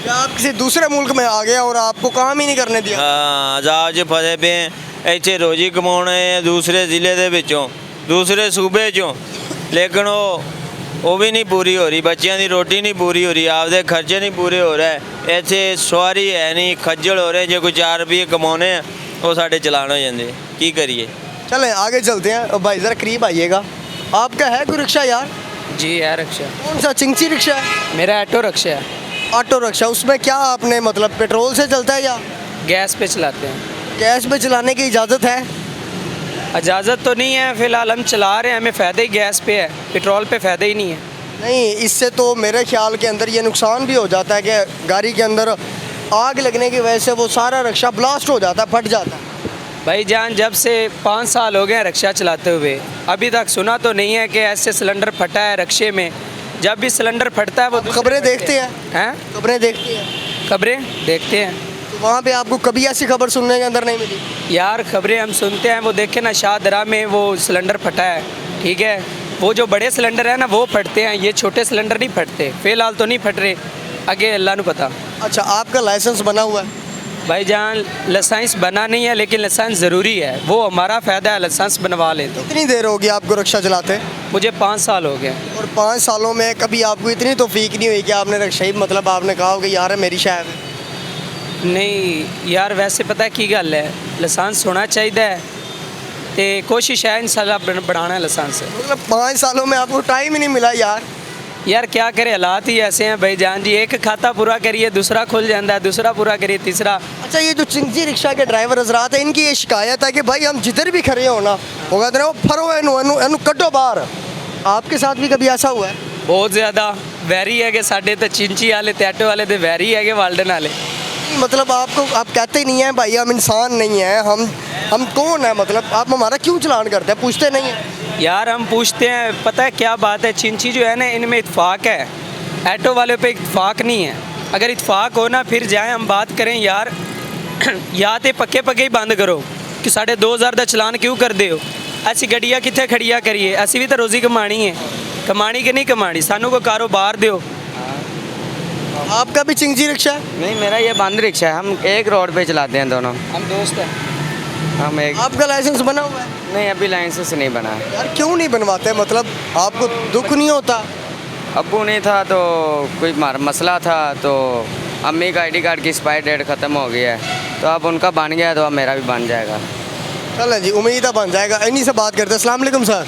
A: या आप किसी दूसरे मुल्क में आ गए और आपको काम ही नहीं करने दिया?
C: हाँ, अजाब च फसे पे हैं। ਇੱਥੇ ਰੋਜੀ ਕਮਾਉਣੇ ਆ ਦੂਸਰੇ ਜ਼ਿਲ੍ਹੇ ਦੇ ਵਿੱਚੋਂ, ਦੂਸਰੇ ਸੂਬੇ 'ਚੋਂ, ਲੇਕਿਨ ਉਹ ਵੀ ਨਹੀਂ ਪੂਰੀ ਹੋ ਰਹੀ। ਬੱਚਿਆਂ ਦੀ ਰੋਟੀ ਨਹੀਂ ਪੂਰੀ ਹੋ ਰਹੀ, ਆਪਦੇ ਖਰਚੇ ਨਹੀਂ ਪੂਰੇ ਹੋ ਰਹੇ। ਇੱਥੇ ਸਵਾਰੀ ਹੈ ਨਹੀਂ, ਖੱਜਲ ਹੋ ਰਹੇ। ਜੇ ਕੋਈ 4 ਰੁਪਏ ਕਮਾਉਣੇ ਆ ਉਹ ਸਾਡੇ ਚਲਾਨ ਹੋ ਜਾਂਦੇ, ਕੀ ਕਰੀਏ।
A: चलें आगे चलते हैं। और भाई ज़रा करीब आइएगा। आपका है कोई रिक्शा यार?
G: जी है रिक्शा,
A: कौन सा चिंची रिक्शा है?
G: मेरा ऑटो रिक्शा है।
A: ऑटो रिक्शा, उसमें क्या आपने मतलब पेट्रोल से चलता है या
G: गैस पे चलाते हैं।
A: गैस पे चलाने की इजाज़त है?
G: इजाज़त तो नहीं है, फ़िलहाल हम चला रहे हैं, हमें फ़ायदा ही गैस पे है, पेट्रोल पे फ़ायदा ही नहीं है।
A: नहीं, इससे तो मेरे ख्याल के अंदर ये नुकसान भी हो जाता है कि गाड़ी के अंदर आग लगने की वजह से वो सारा रिक्शा ब्लास्ट हो जाता है, फट जाता है।
G: भाईजान जब से 5 साल हो गए हैं रिक्शा चलाते हुए, अभी तक सुना तो नहीं है कि ऐसे सिलेंडर फटा है रिक्शे में। जब भी सिलेंडर फटता है वो
A: खबरें देखते हैं?
G: हैं
A: खबरें देखती हैं?
G: खबरें देखते हैं
A: तो वहाँ पे आपको कभी ऐसी खबर सुनने के अंदर नहीं मिली?
G: यार, खबरें हम सुनते हैं। वो देखे ना शाहदरा में वो सिलेंडर फटा है, ठीक है। वो जो बड़े सिलेंडर है ना वो फटते हैं, ये छोटे सिलेंडर नहीं फटते। फ़िलहाल तो नहीं फट रहे, आगे अल्लाह ने पता।
A: अच्छा, आपका लाइसेंस बना हुआ है?
G: भाईजान लाइसेंस बना नहीं है, लेकिन लाइसेंस ज़रूरी है, वो हमारा फ़ायदा है। लाइसेंस बनवा ले तो।
A: कितनी देर होगी आपको रिक्शा चलाते?
G: मुझे 5 साल हो गए।
A: और 5 सालों में कभी आपको इतनी तौफीक नहीं हुई कि आपने रिक्शा ही मतलब आपने कहा हो कि यार मेरी शायद?
G: नहीं यार, वैसे पता है की गल है, लाइसेंस होना चाहिए तो कोशिश है इंशाल्लाह बढ़ाना है लाइसेंस।
A: मतलब 5 सालों में आपको टाइम ही नहीं मिला यार?
G: यार क्या करे, हालात ही ऐसे हैं भाईजान जी। एक खाता पूरा करिए दूसरा खुल जाता है, दूसरा पूरा करिए तीसरा।
A: अच्छा, ये जो चिंची रिक्शा के ड्राइवर हजरात हैं, इनकी ये शिकायत है कि भाई हम जिधर भी खड़े हो ना, वो कहते हैं वो फरो एनु कटो बाहर। आपके साथ भी कभी ऐसा हुआ है?
G: बहुत ज़्यादा वैरी है कि साढ़े तो चिंची वाले ते ऑटो वाले तो वैरी है कि वाल्डन वाले।
A: मतलब आपको आप कहते ही नहीं हैं भाई हम इंसान नहीं हैं, हम कौन है? मतलब आप हमारा क्यों चलान करते हैं, पूछते नहीं हैं?
G: यार हम पूछते हैं, पता है क्या बात है, चिंची जो है ना इनमें इत्फाक है, ऑटो वाले पे इत्फाक नहीं है। अगर इत्फाक हो ना फिर जाए हम बात करें यार। या तो पक्के ही बंद करो कि 2,500 का चलान क्यों कर दे हो। ऐसी गड्डियाँ कितने खड़िया करिए, असी भी तो रोज़ी कमानी है, कमानी कि नहीं कमानी, सानू को कारोबार दो।
A: आपका भी चिंची रिक्शा है?
I: नहीं, मेरा ये बंद रिक्शा है। हम एक रोड पे चलाते हैं दोनों।
G: हम दोस्त हैं।
I: हम एक
A: आपका लाइसेंस बना हुआ है?
I: नहीं, अभी लाइसेंस नहीं बना है।
A: यार क्यों नहीं बनवाते? मतलब आपको दुख नहीं होता?
I: अब्बू नहीं था तो कोई मसला था, तो अम्मी का ID कार्ड की एक्सपायर डेट ख़त्म हो गया है, तो अब उनका बन गया तो अब मेरा भी बन जाएगा।
A: चलो जी, उम्मीद है बन जाएगा। इन्हीं से बात करते हैं। अस्सलाम वालेकुम सर,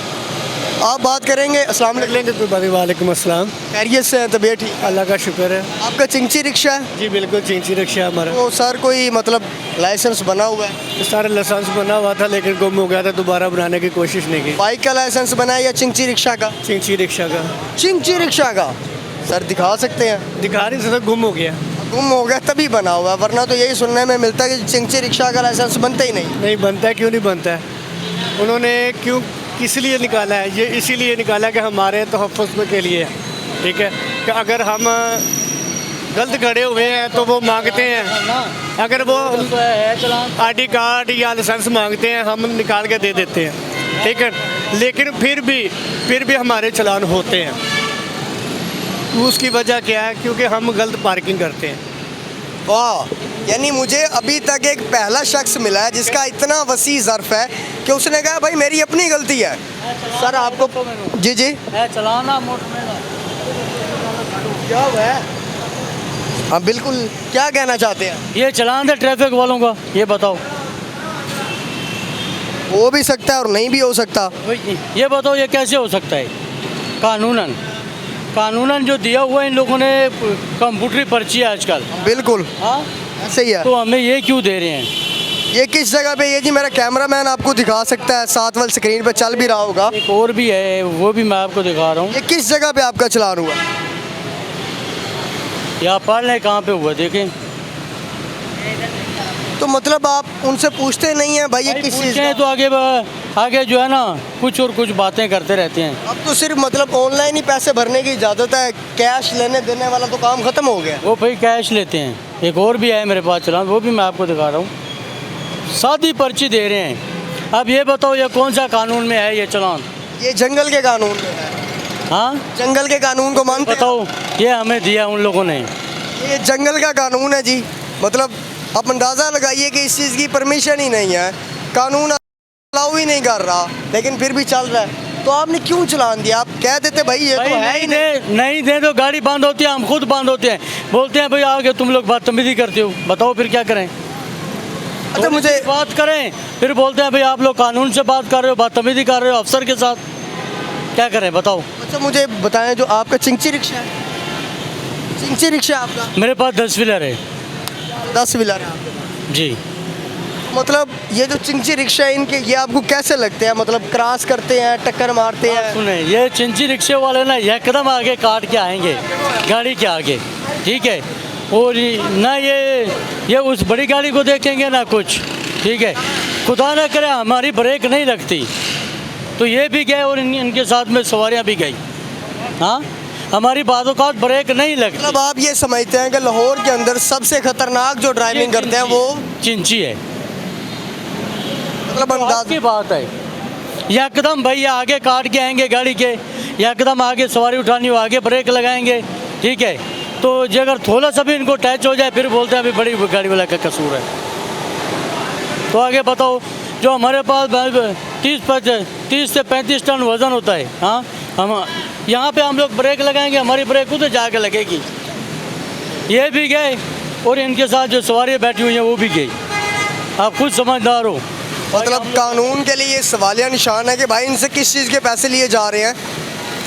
A: आप बात करेंगे? अस्सलाम वालेकुम।
J: वालेकुम अस्सलाम।
A: खैरियत से हैं? तबीयत ठीक?
J: अल्लाह का शुक्र है।
A: आपका चिंची रिक्शा है?
J: जी बिल्कुल, चिंची रिक्शा हमारा।
A: तो सर कोई मतलब लाइसेंस बना हुआ है?
J: सारा लाइसेंस बना हुआ था लेकिन गुम हो गया था, दोबारा बनाने की कोशिश नहीं की।
A: बाइक का लाइसेंस बना है या चिंची रिक्शा का?
J: चिंची रिक्शा का।
A: चिंची रिक्शा का सर दिखा सकते हैं?
J: दिखा नहीं सकता, गुम हो गया।
A: गुम हो गया तभी बना हुआ है, वरना तो यही सुनने में मिलता है कि चिंची रिक्शा का लाइसेंस बनता ही नहीं।
J: नहीं बनता है, क्यों नहीं बनता है? उन्होंने क्यों किस लिए निकाला है? ये इसीलिए निकाला कि हमारे तहफ़्फ़ुज़ के लिए है, ठीक है। कि अगर हम गलत खड़े हुए हैं तो वो मांगते हैं, अगर वो ID कार्ड या लाइसेंस मांगते हैं हम निकाल के दे देते हैं, ठीक है। लेकिन फिर भी हमारे चालान होते हैं। उसकी वजह क्या है? क्योंकि हम गलत पार्किंग करते हैं।
A: वाह, यानी मुझे अभी तक एक पहला शख्स मिला है जिसका इतना वसी ज़र्फ है कि उसने कहा भाई मेरी अपनी गलती है। सर आपको जी जी
B: चलाना
A: क्या हुआ है? हाँ बिल्कुल, क्या कहना चाहते हैं?
K: ये चलान है ट्रैफिक वालों का, ये बताओ।
A: हो भी सकता है और नहीं भी हो सकता।
K: ये बताओ ये कैसे हो सकता है? कानूनन जो दिया हुआ है इन लोगों ने, कंप्यूटरी पर्ची है आजकल।
A: बिल्कुल
K: हाँ
A: सही है।
K: तो हमें ये क्यों दे रहे हैं?
A: ये किस जगह पे? ये जी मेरा कैमरामैन आपको दिखा सकता है, साथ वाली स्क्रीन पे चल भी रहा होगा।
K: एक और भी है, वो भी मैं आपको दिखा रहा हूँ।
A: ये किस जगह पे आपका चलान हुआ?
K: यहाँ पढ़ लें कहाँ पे हुआ, देखें।
A: तो मतलब आप उनसे पूछते नहीं हैं भाई ये किस चीज़ का?
K: तो आगे जो है ना कुछ और कुछ बातें करते रहते हैं।
A: अब तो सिर्फ मतलब ऑनलाइन ही पैसे भरने की इजाज़त है, कैश लेने देने वाला तो काम ख़त्म हो गया।
K: वो भाई कैश लेते हैं। एक और भी है मेरे पास चलान, वो भी मैं आपको दिखा रहा हूँ। सादी पर्ची दे रहे हैं। अब ये बताओ ये कौन सा कानून में है ये चलान?
A: ये जंगल के कानून में है।
K: हाँ,
A: जंगल के कानून को मानते हैं?
K: बताओ, ये हमें दिया उन लोगों ने।
A: ये जंगल का कानून है जी। मतलब आप अंदाज़ा लगाइए कि इस चीज़ की परमिशन ही नहीं है, कानून अलाउ ही नहीं कर रहा, लेकिन फिर भी चल रहा है। तो आपने क्यों चलान दिया? आप कह देते भाई ये तो है ही
K: नहीं दे तो गाड़ी बंद होती है, हम खुद बंद होते हैं, बोलते हैं भाई आगे तुम लोग बदतमीजी करते हो। बताओ फिर क्या करें?
A: अच्छा मुझे
K: बात करें फिर बोलते हैं भाई आप लोग कानून से बात कर रहे हो, बदतमीजी कर रहे हो अफसर के साथ। क्या करें बताओ?
A: अच्छा मुझे बताएं, जो आपका चिंची रिक्शा है, चिंची रिक्शा आपका?
K: मेरे पास 10 व्हीलर है।
A: 10 व्हीलर है आपके?
K: जी।
A: मतलब ये जो चिंची रिक्शा है इनके, ये आपको कैसे लगते हैं? मतलब क्रॉस करते हैं, टक्कर मारते हैं?
K: सुने, ये चिंची रिक्शे वाले ना एकदम आगे काट के आएंगे गाड़ी के आगे, ठीक है। और ना ये उस बड़ी गाड़ी को देखेंगे ना कुछ, ठीक है। खुदा न करे हमारी ब्रेक नहीं लगती तो ये भी गए और इनके साथ में सवारियाँ भी गई। हाँ, हमारी बाज़-औक़ात ब्रेक नहीं लगती।
A: मतलब आप ये समझते हैं कि लाहौर के अंदर सबसे खतरनाक जो ड्राइविंग करते हैं वो
K: चिंची है।
A: मतलब अंदाज
K: की बात है, यकदम भैया आगे काट के आएंगे गाड़ी के, यकदम आगे सवारी उठानी हो आगे ब्रेक लगाएंगे, ठीक है। तो जो अगर थोड़ा सा भी इनको टच हो जाए फिर बोलते हैं अभी बड़ी गाड़ी वाला का कसूर है। तो आगे बताओ, जो हमारे पास 30 से 35 टन वज़न होता है, हाँ, हम यहाँ पे हम लोग ब्रेक लगाएंगे, हमारी ब्रेक उधर जाके लगेगी। ये भी गए और इनके साथ जो सवारियाँ बैठी हुई हैं वो भी गई। आप खुद समझदार हो।
A: मतलब कानून के लिए ये सवालिया निशान है कि भाई इनसे किस चीज़ के पैसे लिए जा रहे हैं,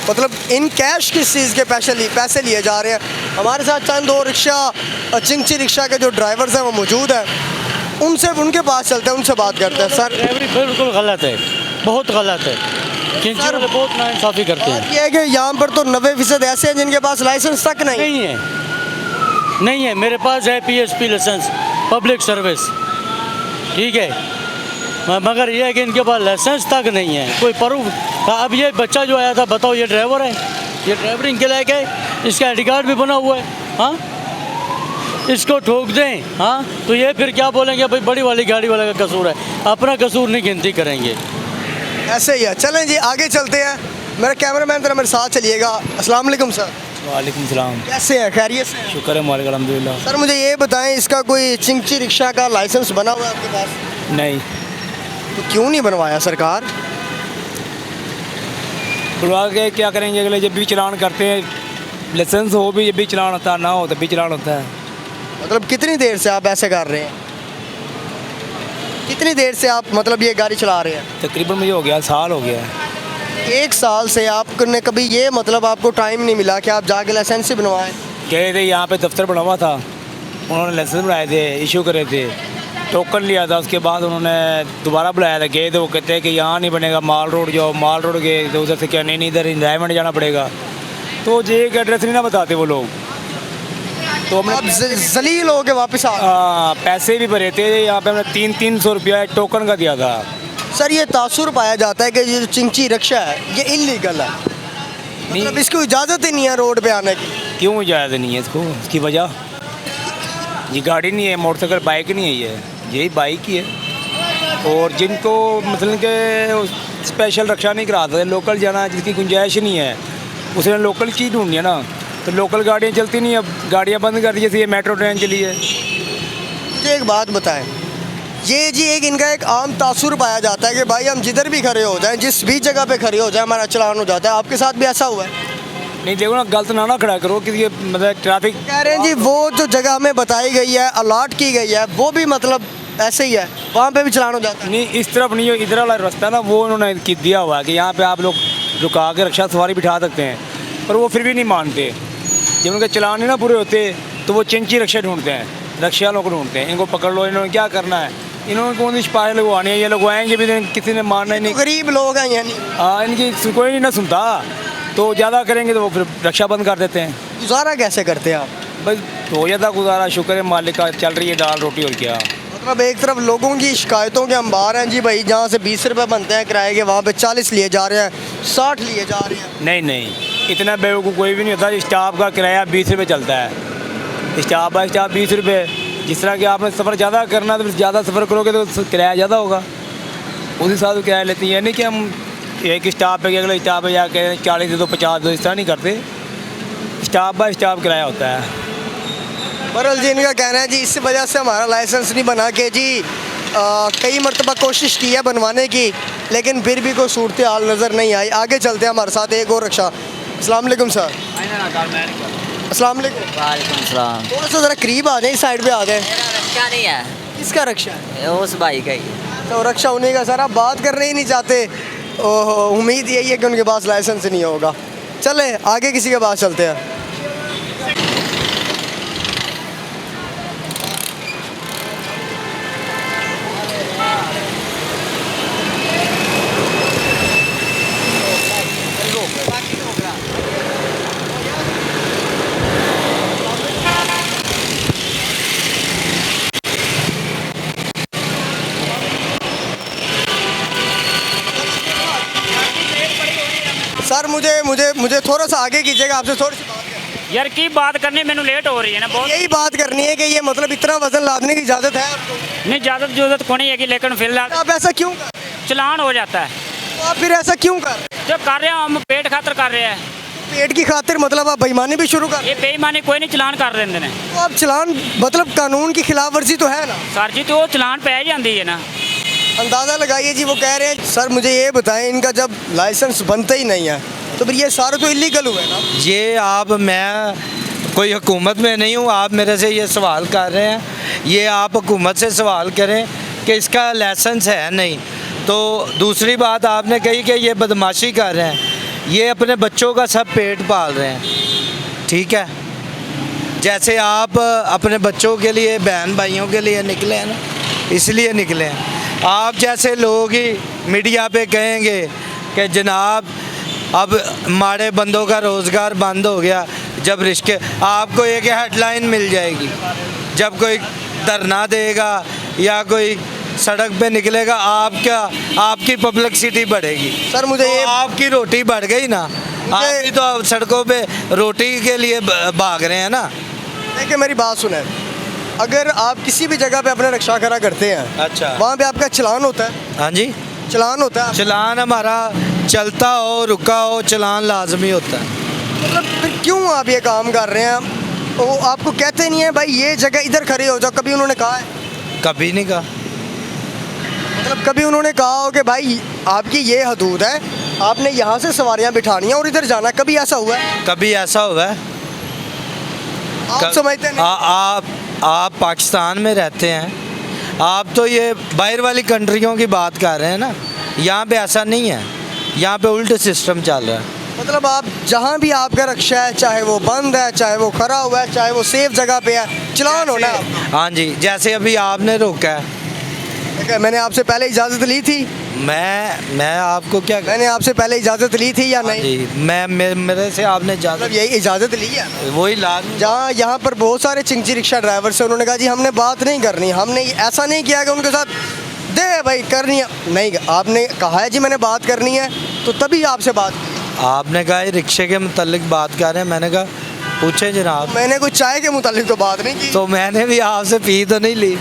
A: मतलब इन कैश किस चीज़ के पैसे लिए जा रहे हैं। हमारे साथ चंद और रिक्शा चिंची रिक्शा के जो ड्राइवर्स हैं वो मौजूद हैं, उनके पास चलते हैं, उनसे बात करते हैं। सर
K: ड्राइवरी बिल्कुल गलत है, बहुत गलत है, चिंची वाले बहुत नाइंसाफ़ी करते हैं।
A: ये है कि यहाँ पर तो 90% ऐसे हैं जिनके पास लाइसेंस तक नहीं
K: है। मेरे पास है PSP लाइसेंस, पब्लिक सर्विस, ठीक है, मगर ये है कि इनके पास लाइसेंस तक नहीं है, कोई प्रूफ। अब ये बच्चा जो आया था, बताओ ये ड्राइवर है, ये ड्राइवरिंग के लायक है, इसका आई.डी. कार्ड भी बना हुआ है, हाँ, इसको ठोक दें, हाँ, तो ये फिर क्या बोलेंगे भाई बड़ी वाली गाड़ी वाले का कसूर है, अपना कसूर नहीं गिनती करेंगे।
A: ऐसे ही है। चलें जी आगे चलते हैं, मेरा कैमरामैन जरा मेरे साथ चलिएगा। अस्सलाम वालेकुम सर।
F: वालेकुम सलाम।
A: कैसे हैं, खैरियत से?
F: शुक्र है मालिक अल्हम्दुलिल्लाह।
A: सर मुझे ये बताएं, इसका कोई चिंची रिक्शा का लाइसेंस बना हुआ है आपके पास?
F: नहीं।
A: तो क्यों नहीं बनवाया सरकार?
F: बुलवा के क्या करेंगे, अगले जब भी चलान करते हैं, लाइसेंस हो भी जब भी चलान होता है, ना हो तब भी चलान होता है।
A: मतलब कितनी देर से आप ऐसे कर रहे हैं, कितनी देर से आप मतलब ये गाड़ी चला रहे हैं?
F: तकरीबन मुझे हो गया साल हो गया है।
A: 1 साल से आपने कभी ये मतलब आपको टाइम नहीं मिला कि आप जाके लाइसेंस ही बनवाएं?
F: गए थे यहाँ पे दफ्तर बना हुआ था, उन्होंने लाइसेंस बनाए थे, इशू करे थे, टोकन लिया था, उसके बाद उन्होंने दोबारा बुलाया था, गए तो वो कहते हैं कि यहाँ नहीं बनेगा, माल रोड जाओ। माल रोड गए तो उधर से क्या नहीं इधर इंजॉयमेंट जाना पड़ेगा, तो जे एक एड्रेस नहीं ना बताते वो लोग, तो
A: आप जलील हो के वापस आ।
F: हाँ, पैसे भी भरे थे, यहाँ पे हमने 300 रुपया टोकन का दिया था।
A: सर ये तासुर पाया जाता है कि ये जो चिंची रिक्शा है ये इलीगल है, मतलब इसको इजाज़त ही नहीं है रोड पे आने की।
F: क्यों इजाज़त नहीं है इसको? इसकी वजह ये गाड़ी नहीं है, मोटरसाइकिल बाइक नहीं है, यही बाइक ही है। और जिनको मतलब के स्पेशल रक्षा नहीं कराते, लोकल जाना जिसकी गुंजाइश नहीं है उसने लोकल चीज़ ढूंढनी है ना, तो लोकल गाड़ियाँ चलती नहीं, अब गाड़ियाँ बंद कर दी, जैसे ये मेट्रो ट्रेन चली है।
A: मुझे एक बात बताएं, ये जी एक इनका एक आम तासुर पाया जाता है कि भाई हम जिधर भी खड़े हो जाएं, जिस भी जगह पे खड़े हो जाएं हमारा चलान हो जाता है, आपके साथ भी ऐसा हुआ है?
F: नहीं देखो ना, गलत ना खड़ा करो किसी मतलब ट्रैफिक।
A: कह रहे हैं जी वो जो जगह हमें बताई गई है, अलॉट की गई है, वो भी मतलब ऐसे ही है, वहाँ पे भी चलान हो जाता है?
F: नहीं, इस तरफ नहीं, इधर वाला रास्ता ना वो उन्होंने दिया हुआ है कि यहाँ पे आप लोग रुका के रक्षा सवारी बिठा सकते हैं, पर वो फिर भी नहीं मानते। जब उनके चलान नहीं ना पूरे होते तो वो चिंची रक्षा ढूंढते हैं, रक्षा लोग ढूंढते हैं, इनको पकड़ लो, इन्होंने क्या करना है, इन्होंने कौन सी सिपाही लगवानी है, ये लगवाएंगे भी किसी ने मानना ही नहीं।
A: गरीब लोग हैं यानी।
F: हाँ, इनकी कोई नहीं ना सुनता, तो ज़्यादा करेंगे तो वो फिर रक्षा बंद कर देते हैं।
A: गुजारा कैसे करते हैं आप?
F: बस हो जाता गुजारा, शुक्र है मालिक का, चल रही है दाल रोटी और क्या।
A: मतलब एक तरफ लोगों की शिकायतों के अंबार हैं जी, भाई जहाँ से 20 रुपये बनते हैं किराए के वहाँ पे 40 लिए जा रहे हैं, 60 लिए जा रहे हैं।
F: नहीं, इतना बेवकूफ़ कोई भी नहीं होता। स्टाफ का किराया 20 रुपये चलता है, स्टाफ बाय स्टाफ 20 रुपये। जिस तरह कि आपने सफ़र ज़्यादा करना तो ज़्यादा सफ़र करोगे तो किराया ज़्यादा होगा, उस हिसाब से किराया लेती है। नहीं कि हम एक स्टाफ पे अगले स्टाफ पे जाके 40 दे दो 50 दो, इस तरह नहीं करते, स्टाफ बाय स्टाफ किराया होता है।
A: बहरहाल जी इनका कहना है जी इस वजह से हमारा लाइसेंस नहीं बना के जी कई मरतबा कोशिश की है बनवाने की, लेकिन फिर भी कोई सूरत हाल नज़र नहीं आई। आगे चलते हैं, हमारे साथ एक और रक्षा। अस्सलाम वालेकुम सर। अस्सलाम वालेकुम।
L: वालेकुम सलाम।
A: थोड़ा सा ज़रा करीब आ जाए, इस साइड पे आ जाए।
L: रक्षा नहीं है।
A: किसका रक्षा है?
L: उस भाई का ही।
A: तो रक्षा उन्हीं का सर, आप बात करने ही नहीं चाहते। ओहो, उम्मीद यही है कि उनके पास लाइसेंस नहीं होगा। चले आगे किसी के पास चलते हैं। सर मुझे मुझे मुझे थोड़ा सा आगे कीजिएगा, आपसे थोड़ी सी बात करनी
M: यार की बात करनी, मैंने लेट हो रही है ना
A: है।
M: बहुत।
A: यही बात करनी है कि ये मतलब इतना वजन लादने की इजाज़त है आपको?
M: नहीं ज़्यादा जरूरत को नहीं है कि, लेकिन फिलहाल
A: आप ऐसा क्यों कर रहे हैं?
M: चलान हो जाता है।
A: तो आप फिर ऐसा क्यों कर रहे हैं?
M: जो कर रहे हैं हम पेट खातर कर रहे हैं।
A: पेट की खातिर मतलब आप बेईमानी भी शुरू कर रहे
M: ये बेईमानी कोई नहीं, चलान कर देंगे ने।
A: हैं? तो आप चलान मतलब कानून की खिलाफ वर्जी तो है ना?
M: सर जी तो वो चलान पै जाती है ना।
A: अंदाज़ा लगाइए जी, वो कह रहे हैं सर मुझे ये बताएं, इनका जब लाइसेंस बनता ही नहीं है तो फिर ये सारे तो इलीगल हुए ना?
N: ये आप, मैं कोई हुकूमत में नहीं हूँ, आप मेरे से ये सवाल कर रहे हैं, ये आप हुकूमत से सवाल करें कि इसका लाइसेंस है नहीं। तो दूसरी बात आपने कही कि ये बदमाशी कर रहे हैं, ये अपने बच्चों का सब पेट पाल रहे हैं, ठीक है। जैसे आप अपने बच्चों के लिए, बहन भाइयों के लिए निकले हैं ना, इसलिए निकले हैं। आप जैसे लोग ही मीडिया पे कहेंगे कि जनाब अब माड़े बंदों का रोज़गार बंद हो गया, जब रिश्ते, आपको एक हेडलाइन मिल जाएगी जब कोई धरना देगा या कोई सड़क पे निकलेगा, आपकी पब्लिसिटी बढ़ेगी।
A: सर मुझे
N: तो
A: ये
N: आपकी रोटी बढ़ गई ना, आप भी तो सड़कों पे रोटी के लिए भाग रहे हैं ना।
A: देखिए मेरी बात सुने, अगर आप किसी भी जगह पे अपना रिक्शा खड़ा करते हैं,
N: अच्छा,
A: वहाँ पे आपका चलान होता है?
N: हाँ जी,
A: चलान होता है।
N: चलान हमारा चलता हो रुका हो, चलान लाजमी होता है।
A: मतलब फिर क्यों आप ये काम कर रहे हैं? वो आपको कहते नहीं है भाई ये जगह इधर खड़े हो जाओ? कभी उन्होंने कहा है?
N: कभी नहीं कहा।
A: मतलब कभी उन्होंने कहा हो कि भाई आपकी ये हदूद है, आपने यहाँ से सवारियाँ बिठानी है और इधर जाना? कभी ऐसा हुआ है?
N: कभी ऐसा हुआ है?
A: आप समझते नहीं?
N: आप पाकिस्तान में रहते हैं, आप तो ये बाहर वाली कंट्रियों की बात कर रहे हैं ना, यहाँ पे ऐसा नहीं है, यहाँ पे उल्ट सिस्टम चल रहा है।
A: मतलब आप जहाँ भी आपका रिक्शा है, चाहे वो बंद है, चाहे वो खड़ा हुआ है, चाहे वो सेफ जगह पे है, चलान होना है?
N: हाँ जी, जैसे अभी आपने रोका है।
A: मैंने आपसे पहले इजाज़त ली थी?
N: मैं आपको क्या,
A: मैंने आपसे पहले इजाज़त ली थी या नहीं?
N: जी, मेरे से आपने
A: मतलब यही इजाज़त ली है?
N: वही लाजमी।
A: जहाँ यहाँ पर बहुत सारे चिंची रिक्शा ड्राइवर से उन्होंने कहा जी हमने बात नहीं करनी, हमने ऐसा नहीं किया कि उनके साथ दे भाई करनी है, नहीं, आपने कहा है जी मैंने बात करनी है, तो तभी आपसे बात की।
N: आपने कहा ये रिक्शे के मुतालिक बात कर रहे हैं, मैंने कहा पूछे जनाब।
A: मैंने कुछ चाय के मुतालिक तो बात नहीं की।
N: तो मैंने भी आपसे पी तो नहीं ली।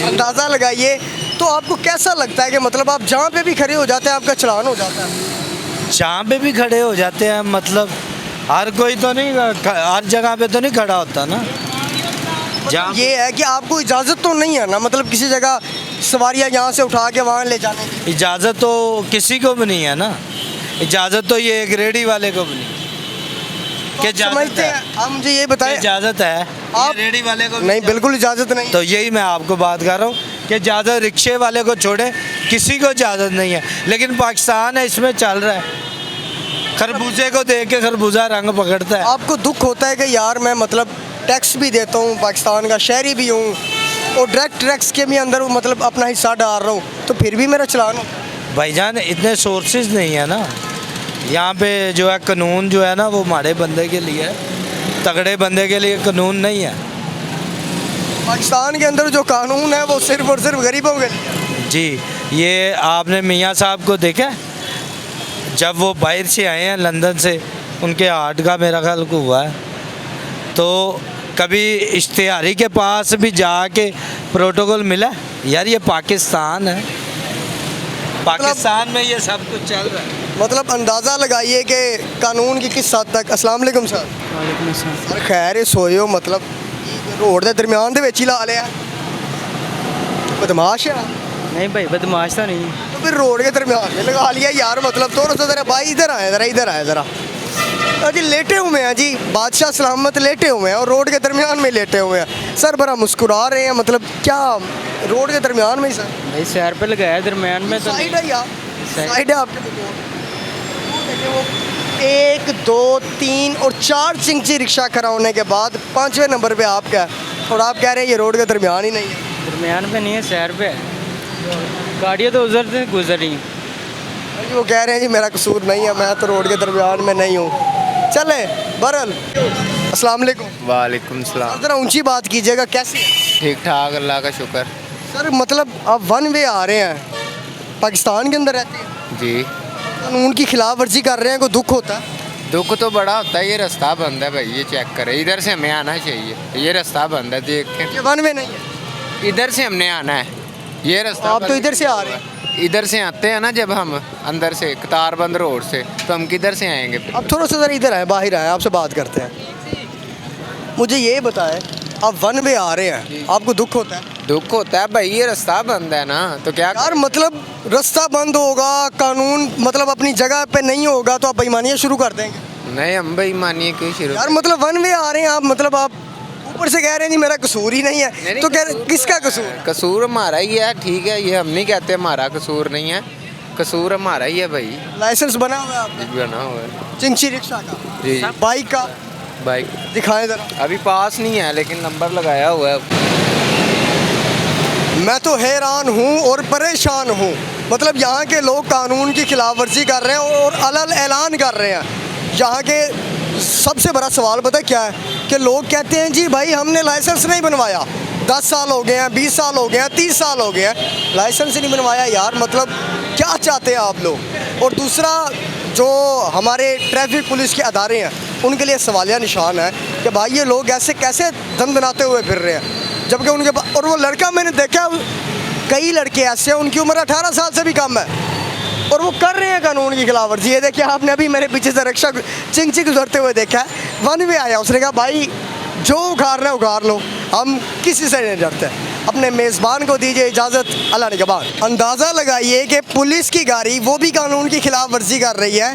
A: अंदाज़ा लगाइए, तो आपको कैसा लगता है कि मतलब आप जहाँ पे भी खड़े हो जाते हैं आपका चलान हो जाता है?
N: जहाँ पे भी खड़े हो जाते हैं मतलब हर कोई तो नहीं, हर जगह पे तो नहीं खड़ा होता ना।
A: मतलब ये है कि आपको इजाज़त तो नहीं है ना, मतलब किसी जगह सवारियाँ यहाँ से उठा के वहाँ ले जाने की?
N: इजाज़त तो किसी को भी नहीं है ना, इजाज़त तो ये एक रेडी वाले को भी नहीं।
A: तो समझते हैं, आप मुझे ये बताएं,
N: इजाज़त है
A: आप
N: रेडी वाले को
A: नहीं? बिल्कुल इजाज़त नहीं।
N: तो यही मैं आपको बात कर रहा हूँ कि इजाज़त रिक्शे वाले को छोड़े किसी को इजाज़त नहीं है, लेकिन पाकिस्तान है इसमें चल रहा है। खरबूजे को देख के खरबूजा रंग पकड़ता है।
A: आपको दुख होता है कि यार मैं मतलब टैक्स भी देता हूँ, पाकिस्तान का शहरी भी हूँ और डायरेक्ट टैक्स के भी अंदर मतलब अपना हिस्सा डाल रहा हूँ, तो फिर भी मेरा चलान हो?
N: भाईजान इतने सोर्सेज नहीं है ना यहाँ पे, जो है कानून जो है ना वो माड़े बंदे के लिए है, तगड़े बंदे के लिए कानून नहीं है।
A: पाकिस्तान के अंदर जो कानून है वो सिर्फ और सिर्फ गरीबों के लिए।
N: जी, ये आपने मियाँ साहब को देखा, जब वो बाहर से आए हैं लंदन से, उनके हार्ट का मेरा ख्याल को हुआ है, तो कभी इश्तिहारी के पास भी जाके प्रोटोकॉल मिला? यार ये पाकिस्तान है, पाकिस्तान में ये सब कुछ चल रहा है।
A: मतलब अंदाज़ा लगाइए कि कानून की किस हद तक। अस्सलाम वालेकुम सर।
K: वालेकुम अस्सलाम।
A: सर खैर सोयो, मतलब रोड के दरमियान दे विच ही ला लिया, बदमाश है?
K: नहीं भाई बदमाश तो नहीं।
A: तो फिर रोड के दरमियान में लगा लिया यार, मतलब थोड़ा सा ज़रा भाई इधर आए, ज़रा इधर आए ज़रा। जी लेटे हुए हैं जी, बादशाह सलामत लेटे हुए हैं और रोड के दरमियान में लेटे हुए हैं। सर बड़ा मुस्कुरा रहे हैं, मतलब क्या रोड के दरमियान में ही? सर
K: भाई सैर पे लगाया दरमियान में, तो
A: साइड है यार, साइड है आपके। वो 1 2 3 और 4 चिंची रिक्शा खड़ा होने के बाद 5वें नंबर पे आप क्या, और आप कह रहे हैं ये रोड के दरमियान ही नहीं है?
K: दरमियान पे नहीं है, सैर पे है, गाड़ियाँ तो उधर से गुजरी।
A: वो कह रहे हैं जी मेरा कसूर नहीं है, मैं तो रोड के दरमियान में नहीं हूँ। चले बरल। अस्सलाम वालेकुम।
O: वालेकुम सलाम।
A: ज़रा ऊंची बात कीजिएगा, कैसी है?
O: ठीक ठाक, अल्लाह का शुक्र।
A: सर मतलब आप वन वे आ रहे हैं, पाकिस्तान के अंदर रहते हैं?
O: जी।
A: कानून की खिलाफ वर्जी कर रहे हैं, कोई दुख होता है?
O: दुख तो बड़ा होता है। ये रास्ता बंद है भाई, ये चेक करें, इधर से हमें आना चाहिए। ये रास्ता बंद है, देखें।
A: ये वन वे नहीं है,
O: इधर से हमने आना है, ये रास्ता
A: आप तो
O: बंद
A: इधर से आ रहे हैं।
O: है। इधर से आते हैं ना जब हम अंदर से कतारबंद रोड से, तो हम किधर से आएंगे फिर?
A: अब थोड़ा सा ज़रा इधर आए, बाहर आए, आपसे बात करते हैं। मुझे ये बताएं, आप वन वे आ रहे हैं, आपको दुख होता है?
O: दुख होता है भाई, ये रास्ता बंद है ना, तो क्या
A: यार मतलब रास्ता बंद होगा, कानून मतलब अपनी जगह पे नहीं होगा, तो आप बेईमानियाँ शुरू कर देंगे?
O: नहीं, हम बेईमानी क्यों शुरू?
A: यार मतलब वन वे आ रहे हैं आप, मतलब आप ऊपर से कह रहे हैं नहीं मेरा कसूर ही नहीं है, तो कह रहे किसका कसूर?
O: कसूर हमारा ही है, ठीक है, ये हम नहीं कहते हमारा कसूर नहीं है, कसूर हमारा ही है भाई।
A: लाइसेंस बना हुआ है आपका?
O: बना हुआ है
A: चिंची रिक्शा का,
O: जी।
A: बाइक का
O: बाइक
A: दिखाएं जरा।
O: अभी पास नहीं है, लेकिन नंबर लगाया हुआ है।
A: मैं तो हैरान हूँ और परेशान हूँ, मतलब यहाँ के लोग कानून की खिलाफ वर्जी कर रहे हैं और अलग ऐलान कर रहे हैं। यहाँ के सबसे बड़ा सवाल पता क्या है कि लोग कहते हैं जी भाई हमने लाइसेंस नहीं बनवाया, 10 साल हो गए हैं, 20 साल हो गए हैं, 30 साल हो गए हैं, लाइसेंस ही नहीं बनवाया। यार मतलब क्या चाहते हैं आप लोग? और दूसरा, जो हमारे ट्रैफिक पुलिस के अदारे हैं उनके लिए सवालिया निशान है कि भाई ये लोग ऐसे कैसे दंदनाते हुए फिर रहे हैं, जबकि उनके और वो लड़का मैंने देखा, कई लड़के ऐसे हैं उनकी उम्र 18 साल से भी कम है और वो कर रहे हैं कानून की खिलाफ वर्जी। ये देखिए, आपने अभी मेरे पीछे से रिक्शा चिंची गुजरते हुए देखा है, वन वे आया, उसने कहा भाई जो उखाड़ना है उखाड़ लो, हम किसी से नहीं डरते। अपने मेज़बान को दीजिए इजाज़त, अल्लाह निगहबान। अंदाज़ा लगाइए कि पुलिस की गाड़ी वो भी कानून की खिलाफ वर्जी कर रही है